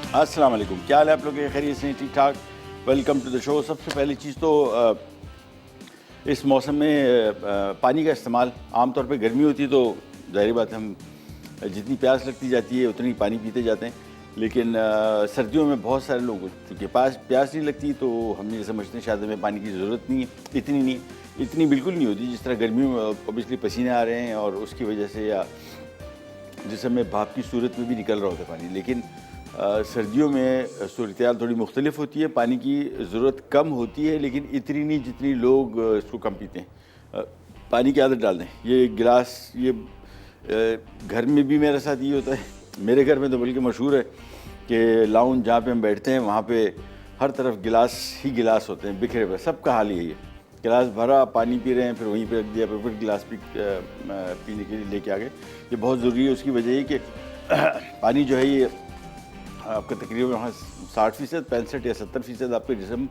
अस्सलाम वालेकुम, क्या हाल है आप लोग के? खैरियत से ठीक ठाक? Welcome to the show. सबसे पहली चीज़ तो इस मौसम में पानी का इस्तेमाल, आम तौर पे गर्मी होती है तो ज़ाहिर बात है हम जितनी प्यास लगती जाती है उतनी पानी पीते जाते हैं, लेकिन सर्दियों में बहुत सारे लोगों को क्योंकि प्यास नहीं लगती तो हम ये समझते हैं शायद हमें पानी की ज़रूरत नहीं है, इतनी नहीं, इतनी बिल्कुल नहीं होती जिस तरह गर्मियों में ऑब्वियसली पसीने आ रहे हैं और उसकी वजह से या जिसम में भाप की सूरत में भी निकल रहा होता है पानी। लेकिन सर्दियों में सूरत थोड़ी मुख्तलिफ होती है, पानी की ज़रूरत कम होती है लेकिन इतनी नहीं जितनी लोग इसको कम पीते हैं। पानी की आदत डाल दें, ये गिलास, ये घर में भी मेरे साथ ये होता है। मेरे घर में तो बल्कि मशहूर है कि लाउंज जहाँ पे हम बैठते हैं वहाँ पे हर तरफ गिलास ही गिलास होते हैं बिखरे हुए। सबका हाल यही है, गिलास भरा, पानी पी रहे हैं, फिर वहीं पे रख दिया, फिर गिलास पीने के लिए लेके आ गए। ये बहुत ज़रूरी है, उसकी वजह ये कि पानी जो है ये आपका तकरीबन वहाँ 60% 65 या 70% आपके जिस्म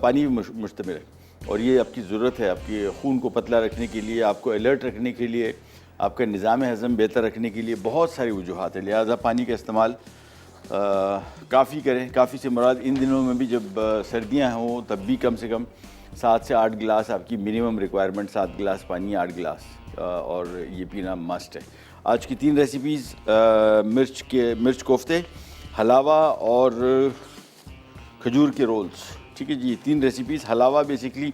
पानी भी मुश्तमिल है और ये आपकी ज़रूरत है आपकी खून को पतला रखने के लिए, आपको अलर्ट रखने के लिए, आपका निज़ाम हज़म बेहतर रखने के लिए बहुत सारी वजूहात है। लिहाजा पानी का इस्तेमाल काफ़ी करें। काफ़ी से मुराद इन दिनों में भी जब सर्दियाँ हों तब भी कम से कम 7 से 8 गिलास आपकी मिनिमम रिक्वायरमेंट, 7 गिलास पानी, 8 गिलास और ये पीना मस्ट है। आज की 3 रेसिपीज़ मिर्च कोफ्ते, हलावा और खजूर के रोल्स। ठीक है जी, 3 रेसिपीज़। हलावा बेसिकली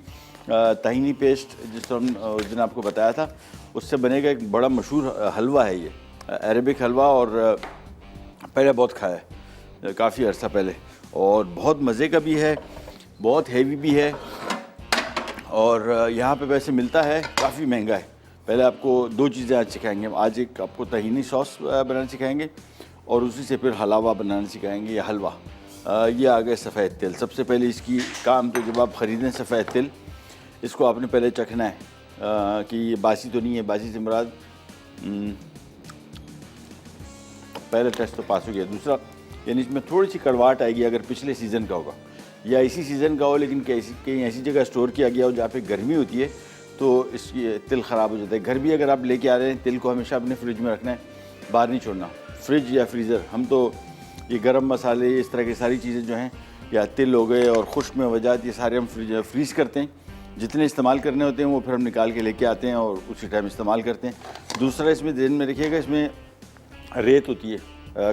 ताहिनी पेस्ट जिस हम उस दिन आपको बताया था उससे बनेगा एक बड़ा मशहूर हलवा है ये, अरेबिक हलवा, और पहले बहुत खाया है काफ़ी अर्सा पहले और बहुत मज़े का भी है, बहुत हेवी भी है और यहाँ पे वैसे मिलता है, काफ़ी महंगा है। पहले आपको 2 चीज़ें आज सिखाएंगे हम। आज एक आपको ताहिनी सॉस बनाना सिखाएंगे और उसी से फिर हलावा बनाना सिखाएंगे या हलवा। ये आ गए सफ़ेद तिल। सबसे पहले इसकी काम तो जब आप ख़रीदें सफ़ेद तिल, इसको आपने पहले चखना है कि ये बासी तो नहीं है। बासी से मुराद पहला टेस्ट तो पास हो गया। दूसरा, यानी इसमें थोड़ी सी कड़वाहट आएगी अगर पिछले सीज़न का होगा या इसी सीज़न का हो, लेकिन कहीं ऐसी जगह स्टोर किया गया हो जहाँ पे गर्मी होती है तो इसकी तिल ख़राब हो जाता है। घर भी अगर आप लेके आ रहे हैं, तिल को हमेशा अपने फ्रिज में रखना है, बाहर नहीं छोड़ना, फ्रिज या फ्रीज़र। हम तो ये गरम मसाले, इस तरह की सारी चीज़ें जो हैं, या तिल हो गए और खुश्क मेवजात, ये सारे हम फ्रीज़ करते हैं। जितने इस्तेमाल करने होते हैं वो फिर हम निकाल के लेके आते हैं और उसी टाइम इस्तेमाल करते हैं। दूसरा, इसमें ध्यान में रखिएगा, इसमें रेत होती है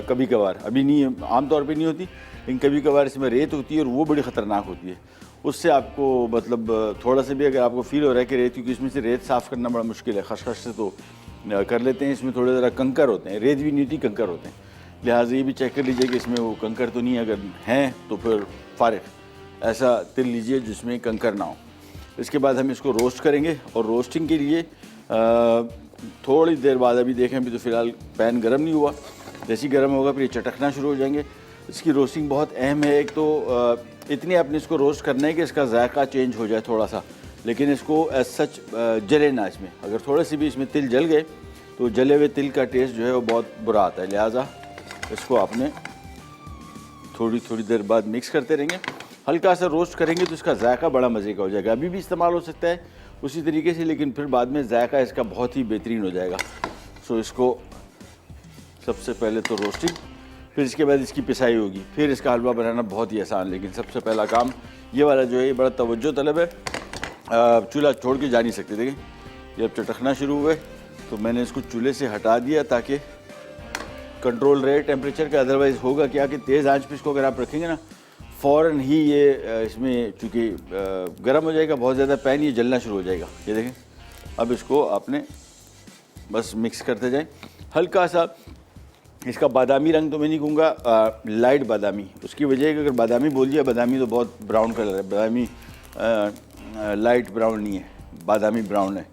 कभी कभार, अभी नहीं, आम तौर पे नहीं होती, लेकिन कभी कभार इसमें रेत होती है और वो बड़ी ख़तरनाक होती है। उससे आपको मतलब थोड़ा सा भी अगर आपको फील हो रहा है कि रेत, क्योंकि इसमें से रेत साफ़ करना बड़ा मुश्किल है, खसखस से तो कर लेते हैं, इसमें थोड़े ज़रा कंकर होते हैं, रेत भी नहीं होती, कंकर होते हैं। लिहाजा ये भी चेक कर लीजिए कि इसमें वो कंकर तो नहीं है, अगर हैं तो फिर फ़ारिग ऐसा तिल लीजिए जिसमें कंकर ना हो। इसके बाद हम इसको रोस्ट करेंगे और रोस्टिंग के लिए थोड़ी देर बाद, अभी देखें अभी तो फ़िलहाल पैन गर्म नहीं हुआ, जैसे ही गर्म होगा फिर ये चटकना शुरू हो जाएंगे। इसकी रोस्टिंग बहुत अहम है। एक तो इतनी आपने इसको रोस्ट करना है कि इसका जायका चेंज हो जाए थोड़ा सा, लेकिन इसको एज सच जले ना। इसमें अगर थोड़े से भी इसमें तिल जल गए तो जले हुए तिल का टेस्ट जो है वो बहुत बुरा आता है। लिहाजा इसको आपने थोड़ी देर बाद मिक्स करते रहेंगे, हल्का सा रोस्ट करेंगे तो इसका जायका बड़ा मज़े का हो जाएगा। अभी भी इस्तेमाल हो सकता है उसी तरीके से, लेकिन फिर बाद में जायका इसका बहुत ही बेहतरीन हो जाएगा। सो इसको सबसे पहले तो रोस्टिंग, फिर इसके बाद इसकी पिसाई होगी, फिर इसका हलवा बनाना बहुत ही आसान। लेकिन सबसे पहला काम ये वाला जो है ये बड़ा तवज्जो तलब है, चूल्हा छोड़ के जा नहीं सकते। देखिए जब चटकना शुरू हुए तो मैंने इसको चूल्हे से हटा दिया ताकि कंट्रोल रहे टेम्परेचर का। अदरवाइज़ होगा क्या कि तेज़ आंच पे इसको अगर आप रखेंगे ना, फ़ौरन ही ये इसमें चूँकि गर्म हो जाएगा बहुत ज़्यादा पैन, ये जलना शुरू हो जाएगा। ये देखें, अब इसको आपने बस मिक्स करते जाएं। हल्का सा इसका बादामी रंग तो मैं नहीं कहूँगा, लाइट बादामी। उसकी वजह है कि अगर बादामी बोल दिया, बादामी तो बहुत ब्राउन कलर है, बादामी लाइट ब्राउन नहीं है, बादामी ब्राउन है।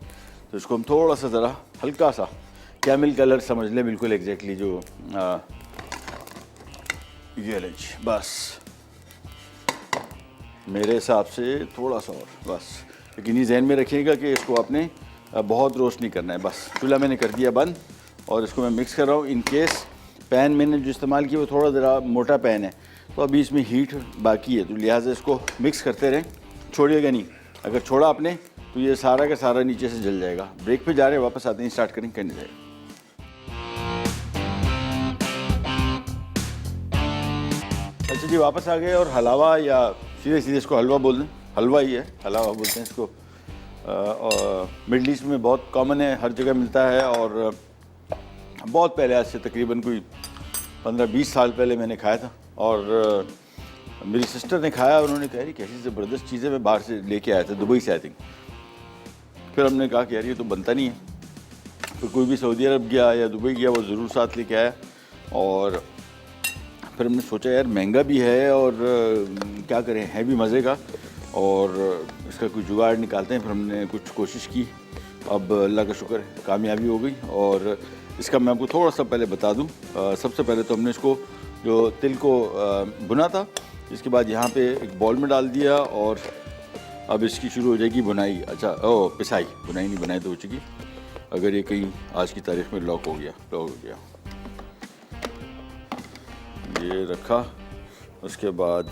तो इसको हम थोड़ा सा ज़रा हल्का सा कैमल कलर समझ लें, बिल्कुल एग्जैक्टली जो ये लेंज, बस मेरे हिसाब से थोड़ा सा और बस। लेकिन ये जहन में रखिएगा कि इसको आपने बहुत रोस्ट नहीं करना है। बस चूल्हा मैंने कर दिया बंद और इसको मैं मिक्स कर रहा हूँ। इन केस पैन मैंने जो इस्तेमाल किया वो थोड़ा ज़रा मोटा पैन है तो अभी इसमें हीट बाकी है, तो लिहाजा इसको मिक्स करते रहें, छोड़िएगा नहीं। अगर छोड़ा आपने तो ये सारा का सारा नीचे से जल जाएगा। ब्रेक पे जा रहे हैं, वापस आते हैं, स्टार्ट करें, करने जाएगा। अच्छा जी, वापस आ गए और हलावा या सीधे सीधे इसको हलवा बोल दें, हलवा ही है, हलावा बोलते हैं इसको। और मिडल ईस्ट में बहुत कॉमन है, हर जगह मिलता है। और बहुत पहले, आज से तकरीबन कोई 15-20 साल पहले मैंने खाया था। और मेरी सिस्टर ने खाया, उन्होंने कहा, कैसी ज़बरदस्त चीज़ें, मैं बाहर से लेके आया था, दुबई से आई थिंक। फिर हमने कहा कि यार ये तो बनता नहीं है। तो कोई भी सऊदी अरब गया या दुबई गया, वो ज़रूर साथ लेके आया। और फिर हमने सोचा यार महंगा भी है और क्या करें, है भी मज़े का, और इसका कोई जुगाड़ निकालते हैं। फिर हमने कुछ कोशिश की, अब अल्लाह का शुक्र है कामयाबी हो गई। और इसका मैं आपको थोड़ा सा पहले बता दूं। सबसे पहले तो हमने इसको जो तिल को भुना था, इसके बाद यहाँ पे एक बॉल में डाल दिया, और अब इसकी शुरू हो जाएगी बुनाई। अच्छा, पिसाई, बुनाई नहीं, बनाई तो हो चुकी। अगर ये कहीं आज की तारीख में लॉक हो गया, ये रखा, उसके बाद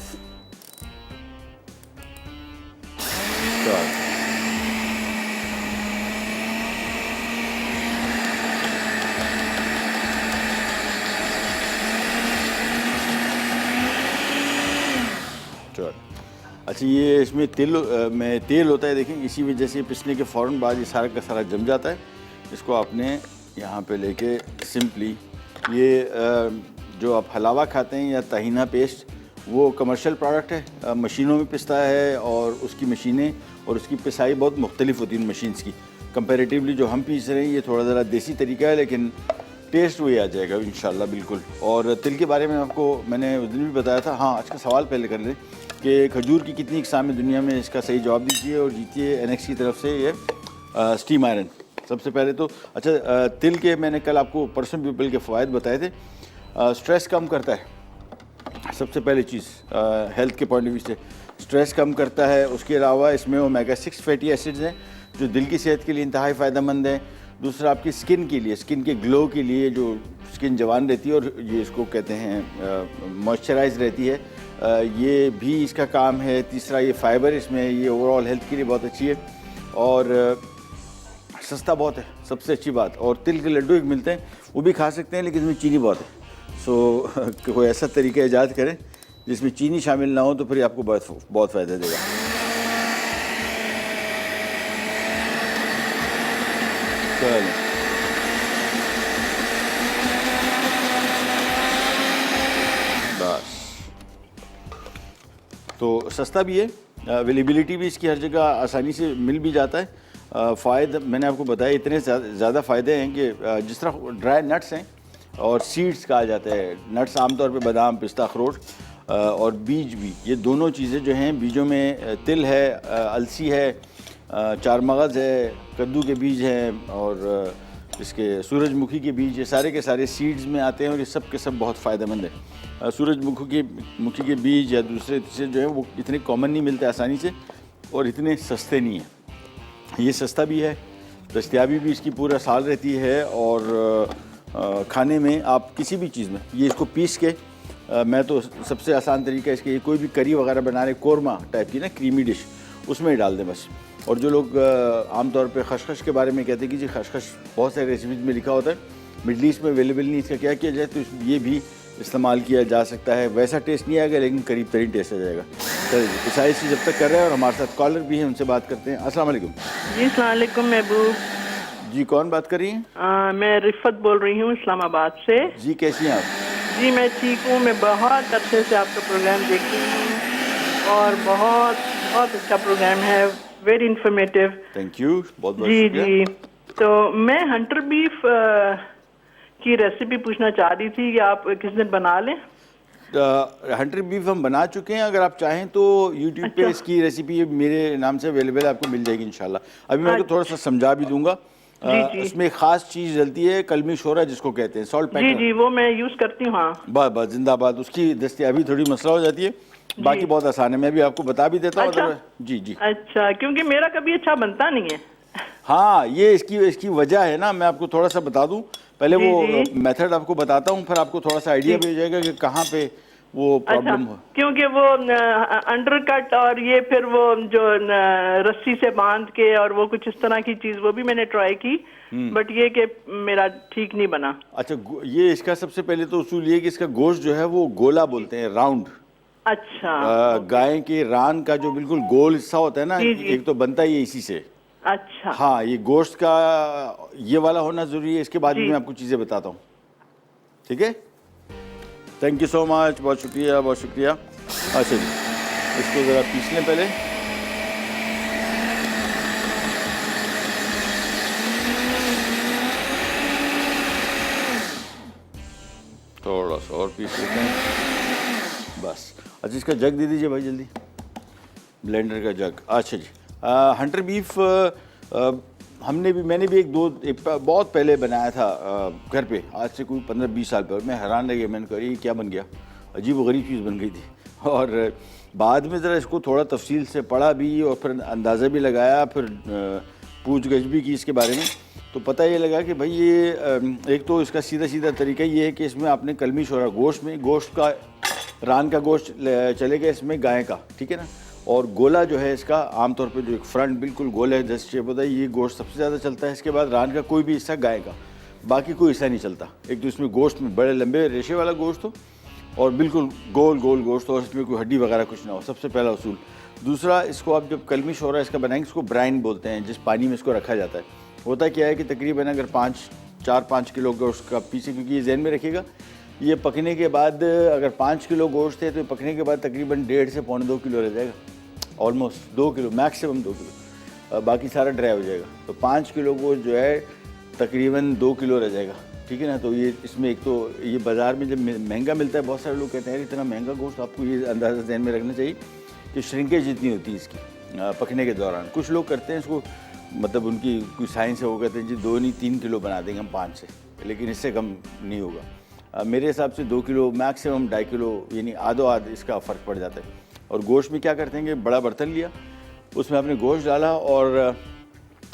अच्छा, ये इसमें तेल होता है, देखें, इसी वजह से पिसने के फ़ौरन बाद ये सारा का सारा जम जाता है। इसको आपने यहाँ पे लेके सिंपली, ये जो आप हलावा खाते हैं या ताहिना पेस्ट, वो कमर्शियल प्रोडक्ट है, मशीनों में पिसता है, और उसकी मशीनें और उसकी पिसाई बहुत मुख्तलिफ होती हैं मशीन्स की कंपैरेटिवली। जो हम पीस रहे हैं ये थोड़ा ज़रा देसी तरीका है, लेकिन टेस्ट वही आ जाएगा इंशाल्लाह, बिल्कुल। और तिल के बारे में मैंने उस दिन भी बताया था। हाँ, आज का सवाल पहले कर लें कि खजूर की कितनी इकसाम है दुनिया में, इसका सही जवाब दीजिए और जीतिए NX की तरफ से ये स्टीम आयरन। सबसे पहले तो अच्छा, तिल के मैंने कल आपको पर्सन पीपल के फ़वाइद बताए थे। स्ट्रेस कम करता है, सबसे पहली चीज़ हेल्थ के पॉइंट ऑफ व्यू से स्ट्रेस कम करता है। उसके अलावा इसमें ओमेगा-6 फैटी एसिड्स हैं जो दिल की सेहत के लिए इंतहाई फ़ायदेमंद हैं। दूसरा, आपकी स्किन के लिए, स्किन के ग्लो के लिए, जो स्किन जवान रहती है और ये इसको कहते हैं मॉइस्चराइज रहती है, ये भी इसका काम है। तीसरा, ये फाइबर इसमें है, ये ओवरऑल हेल्थ के लिए बहुत अच्छी है। और सस्ता बहुत है, सबसे अच्छी बात। और तिल के लड्डू एक मिलते हैं, वो भी खा सकते हैं, लेकिन इसमें चीनी बहुत है। सो कोई ऐसा तरीका ईजाद करें जिसमें चीनी शामिल ना हो, तो फिर आपको बहुत फ़ायदा देगा। बस, तो सस्ता भी है, अवेलेबिलिटी भी इसकी हर जगह आसानी से मिल भी जाता है। फ़ायदे मैंने आपको बताया, इतने ज़्यादा फ़ायदे हैं कि जिस तरह ड्राई नट्स हैं और सीड्स कहा जाता है, नट्स आमतौर पे बादाम, पिस्ता, अखरोट, और बीज भी, ये दोनों चीज़ें जो हैं, बीजों में तिल है, अलसी है, चार मगज़ है, कद्दू के बीज हैं, और इसके सूरजमुखी के बीज, ये सारे के सारे सीड्स में आते हैं, और ये सब के सब बहुत फ़ायदेमंद है। सूरजमुखी के बीज या दूसरे तीसरे जो है वो इतने कॉमन नहीं मिलते आसानी से, और इतने सस्ते नहीं हैं। ये सस्ता भी है, दस्तयाबी भी इसकी पूरा साल रहती है। और खाने में आप किसी भी चीज़ में ये इसको पीस के, मैं तो सबसे आसान तरीका इसके, ये कोई भी करी वगैरह बना रहे, कोरमा टाइप की ना, क्रीमी डिश, उसमें ही डाल दें बस। और जो लोग आमतौर पे खशखश के बारे में कहते हैं कि जी खशखश बहुत सारे रेसिपीज़ में लिखा होता है, मिडल ईस्ट में अवेलेबल नहीं, इसका क्या किया जाए, तो ये भी इस्तेमाल किया जा सकता है। वैसा टेस्ट नहीं आएगा, लेकिन करीब तरीन टेस्ट आ जाएगा। चलिए, पिसाई से जब तक कर रहे हैं, और हमारे साथ कॉलर भी हैं, उनसे बात करते हैं। अस्सलाम वालेकुम। जी अस्सलाम वालेकुम महबूब जी, कौन बात कर रही हैं? मैं रिफत बोल रही हूँ इस्लामाबाद से। जी, कैसी हैं आप? जी मैं ठीक हूँ। मैं बहुत अरसे से आपका प्रोग्राम देखती हूँ और बहुत बहुत अच्छा प्रोग्राम है, वेरी इंफॉर्मेटिव। थैंक यू, बहुत बहुत जी शुक्रिया। जी, तो मैं हंटर बीफ की रेसिपी पूछना चाह रही थी कि आप किस दिन बना लें। हंटर बीफ हम बना चुके हैं, अगर आप चाहें तो यूट्यूब पे इसकी रेसिपी मेरे नाम से अवेलेबल है, आपको मिल जाएगी इंशाल्लाह। अभी मैं आपको थोड़ा सा समझा भी दूंगा। इसमें खास चीज़ डलती है कलमी शोरा, जिसको कहते हैं, सॉल्ट पेपर। जी जी, वो मैं यूज़ करती हूँ। हाँ, बस जिंदाबाद। उसकी दस्तयाबी थोड़ी मसला हो जाती है, बाकी बहुत आसान है, मैं भी आपको बता भी देता हूँ। अच्छा, जी जी, अच्छा, क्योंकि मेरा कभी अच्छा बनता नहीं है। हाँ, ये इसकी वजह है ना, मैं आपको थोड़ा सा बता दूं। पहले जी, वो जी। मेथड आपको बताता हूँ, फिर आपको थोड़ा सा आइडिया भी हो जाएगा कि कहाँ पे वो प्रॉब्लम हो। क्योंकि वो अंडर कट और ये फिर वो जो रस्सी से बांध के और वो कुछ इस तरह की चीज, वो भी मैंने ट्राई की, बट ये कि मेरा ठीक नहीं बना। अच्छा, ये इसका सबसे पहले तो उसूल ये कि इसका गोश्त जो है वो गोला बोलते हैं, राउंड। अच्छा। गाय के रान का जो बिल्कुल गोल हिस्सा होता है ना, जी, जी। एक तो बनता ही है इसी से। अच्छा। हाँ, ये गोश्त का ये वाला होना जरूरी है, इसके बाद भी जी। मैं आपको चीज़ें बताता हूँ, ठीक है। थैंक यू सो मच, बहुत शुक्रिया, बहुत शुक्रिया। अच्छा जी, इसको ज़रा पीस लें पहले। थोड़ा सा और पीस लेते हैं, बस। अच्छा, इसका जग दे दीजिए भाई जल्दी, ब्लेंडर का जग। अच्छा जी, हंटर बीफ मैंने भी एक बहुत पहले बनाया था घर पे, आज से कोई 15-20 साल पहले। मैं हैरान रह गया, मैंने कहा ये क्या बन गया, अजीब व गरीब चीज़ बन गई थी। और बाद में ज़रा इसको थोड़ा तफसील से पढ़ा भी और फिर अंदाज़ा भी लगाया, फिर पूछ गछ भी की इसके बारे में, तो पता ये लगा कि भाई ये एक तो इसका सीधा सीधा तरीका ये है कि इसमें आपने कलमी शोरा गोश्त का रान का गोश्त चलेगा इसमें, गाय का, ठीक है ना। और गोला जो है इसका आमतौर पे जो एक फ्रंट बिल्कुल गोला है, जस्ट शेप होता है, ये गोश्त सबसे ज़्यादा चलता है। इसके बाद रान का कोई भी हिस्सा, गाय का, बाकी कोई हिस्सा नहीं चलता। एक तो इसमें गोश्त में बड़े लंबे रेशे वाला गोश्त हो और बिल्कुल गोल गोल गोश्त हो और इसमें कोई हड्डी वगैरह कुछ ना हो, सबसे पहला उसूल। दूसरा, इसको आप जब कलमी शोरा इसका बनाएंगे, इसको ब्राइन बोलते हैं, जिस पानी में इसको रखा जाता है। होता क्या है कि तकरीबन अगर 4-5 किलो गोश्त का पीछे, क्योंकि ये जहन में रखिएगा, ये पकने के बाद अगर 5 किलो गोश्त है तो पकने के बाद तकरीबन 1.5 से 2.25 किलो रह जाएगा, ऑलमोस्ट 2 किलो, मैक्सिमम 2 किलो, बाकी सारा ड्राई हो जाएगा। तो 5 किलो गोश्त जो है तकरीबन 2 किलो रह जाएगा, ठीक है ना। तो ये इसमें एक तो ये बाज़ार में जब महंगा मिलता है, बहुत सारे लोग कहते हैं इतना महंगा गोश्त, आपको ये अंदाज़ा ध्यान में रखना चाहिए कि श्रिंकेज जितनी होती है इसकी पकने के दौरान। कुछ लोग करते हैं इसको, मतलब उनकी कोई साइंस है, वो कहते हैं जी 2 नहीं 3 किलो बना देंगे हम 5 से, लेकिन इससे कम नहीं होगा। मेरे हिसाब से 2 किलो, मैक्सिमम 2.5 किलो, यानी आधो आध इसका फ़र्क पड़ जाता है। और गोश्त में क्या करते हैं कि बड़ा बर्तन लिया, उसमें आपने गोश्त डाला, और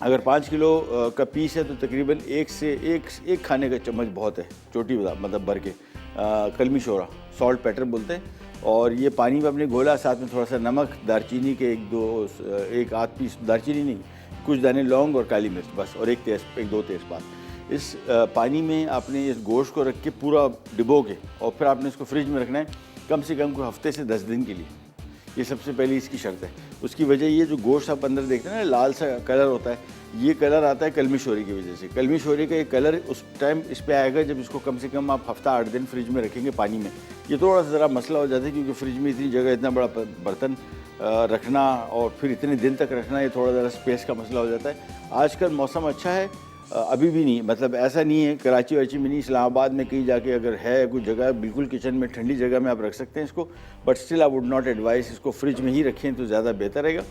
अगर 5 किलो का पीस है तो तकरीबन एक खाने का चम्मच बहुत है, छोटी मतलब भर के कलमी शोरा, सॉल्ट पेटर बोलते हैं। और ये पानी में आपने घोला, साथ में थोड़ा सा नमक, दालचीनी के एक आध पीस, दालचीनी नहीं, कुछ दाने लौंग और काली मिर्च बस, और एक 2 तेज़पात। इस पानी में आपने इस गोश्त को रख के पूरा डिबो के, और फिर आपने इसको फ्रिज में रखना है कम से कम कोई हफ्ते से 10 दिन के लिए। ये सबसे पहली इसकी शर्त है। उसकी वजह ये, जो गोश्त आप अंदर देखते हैं ना, लाल सा कलर होता है, ये कलर आता है कलमी शोरे की वजह से। कलमी शोरे का ये कलर उस टाइम इस पे आएगा जब इसको कम से कम आप हफ्ता 8 दिन फ्रिज में रखेंगे पानी में। ये थोड़ा सा ज़रा मसला हो जाता है, क्योंकि फ्रिज में इतनी जगह, इतना बड़ा बर्तन रखना और फिर इतने दिन तक रखना, ये थोड़ा ज़रा स्पेस का मसला हो जाता है। आजकल मौसम अच्छा है, अभी भी नहीं, मतलब ऐसा नहीं है कराची वाची में नहीं, इस्लामाबाद में कहीं जाके अगर है कोई जगह, बिल्कुल किचन में ठंडी जगह में आप रख सकते हैं इसको, but still I would not advice इसको फ्रिज में ही रखें तो ज़्यादा बेहतर रहेगा।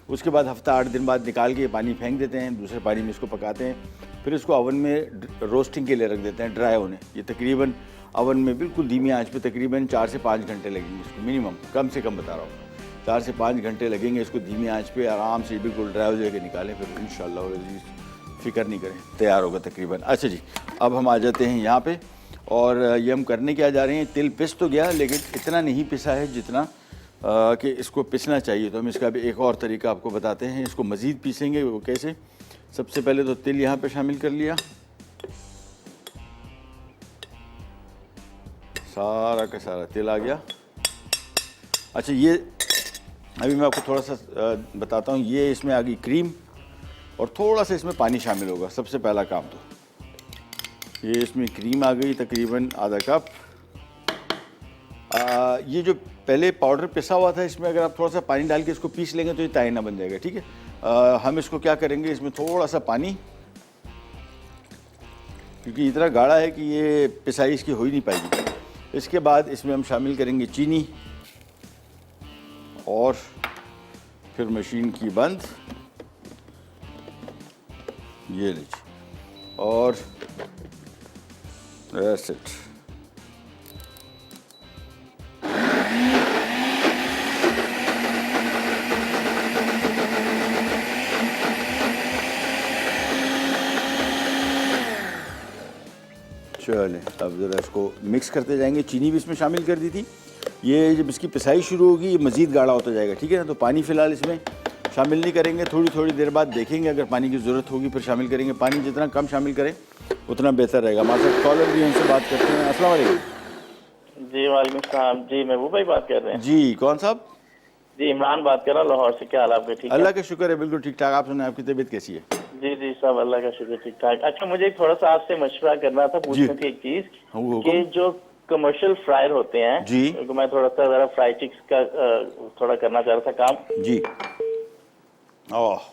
उसके बाद हफ्ता 8 दिन बाद निकाल के ये पानी फेंक देते हैं, दूसरे पानी में इसको पकाते हैं, फिर इसको ओवन में रोस्टिंग के लिए रख देते हैं, ड्राई होने। ये तकरीबन ओवन में बिल्कुल धीमी आंच पे तकरीबन 4 से 5 घंटे लगेंगे इसको, मिनिमम, कम से कम बता रहा हूँ 4 से 5 घंटे लगेंगे इसको धीमी आंच पे, आराम से बिल्कुल ड्राई हो जाके निकालें, फिर इंशाल्लाह फ़िक्र नहीं करें, तैयार होगा तकरीबन। अच्छा जी, अब हम आ जाते हैं यहाँ पे, और ये हम करने क्या जा रहे हैं, तिल पिस तो गया, लेकिन इतना नहीं पिसा है जितना कि इसको पिसना चाहिए। तो हम इसका भी एक और तरीका आपको बताते हैं, इसको मज़ीद पीसेंगे वो कैसे। सबसे पहले तो तिल यहाँ पे शामिल कर लिया, सारा का सारा तिल आ गया। अच्छा, ये अभी मैं आपको थोड़ा सा बताता हूँ, ये इसमें आ गई क्रीम, और थोड़ा सा इसमें पानी शामिल होगा। सबसे पहला काम तो ये, इसमें क्रीम आ गई तकरीबन आधा कप। ये जो पहले पाउडर पिसा हुआ था, इसमें अगर आप थोड़ा सा पानी डाल के इसको पीस लेंगे तो ये ताइना बन जाएगा, ठीक है। हम इसको क्या करेंगे, इसमें थोड़ा सा पानी, क्योंकि इतना गाढ़ा है कि ये पिसाई इसकी हो ही नहीं पाएगी। इसके बाद इसमें हम शामिल करेंगे चीनी, और फिर मशीन की बंद, ये लीजिए, और that's it। चलें, अब ज़रा इसको मिक्स करते जाएंगे। चीनी भी इसमें शामिल कर दी थी। ये जब इसकी पिसाई शुरू होगी, ये मज़ीद गाढ़ा होता जाएगा, ठीक है ना। तो पानी फ़िलहाल इसमें शामिल नहीं करेंगे, थोड़ी देर बाद देखेंगे, अगर पानी की ज़रूरत होगी फिर शामिल करेंगे। पानी जितना कम शामिल करें उतना बेहतर रहेगा। हमारे साथ कॉलर भी, उनसे बात करते हैं। अस्सलाम वालेकुम। जी वालेकुम सलाम जी, महबूब भाई बात कर रहे हैं? जी कौन साहब? जी इमरान बात कर रहा हूँ लाहौर से। क्या हाल आपके? ठीक है अल्लाह का शुक्र है, बिल्कुल ठीक ठाक। आप सुनाएं, आपकी तबीयत कैसी है? जी जी सब अल्लाह का शुक्र ठीक ठाक। अच्छा मुझे एक थोड़ा सा आपसे मशवरा करना था, जी। पूछना थी एक चीज हाँ, वो कि हुक्म। जो कमर्शियल फ्रायर होते हैं, जी। तो मैं थोड़ा सा जरा फ्राई चिक्स का थोड़ा करना चाह रहा था काम। जी। ओह,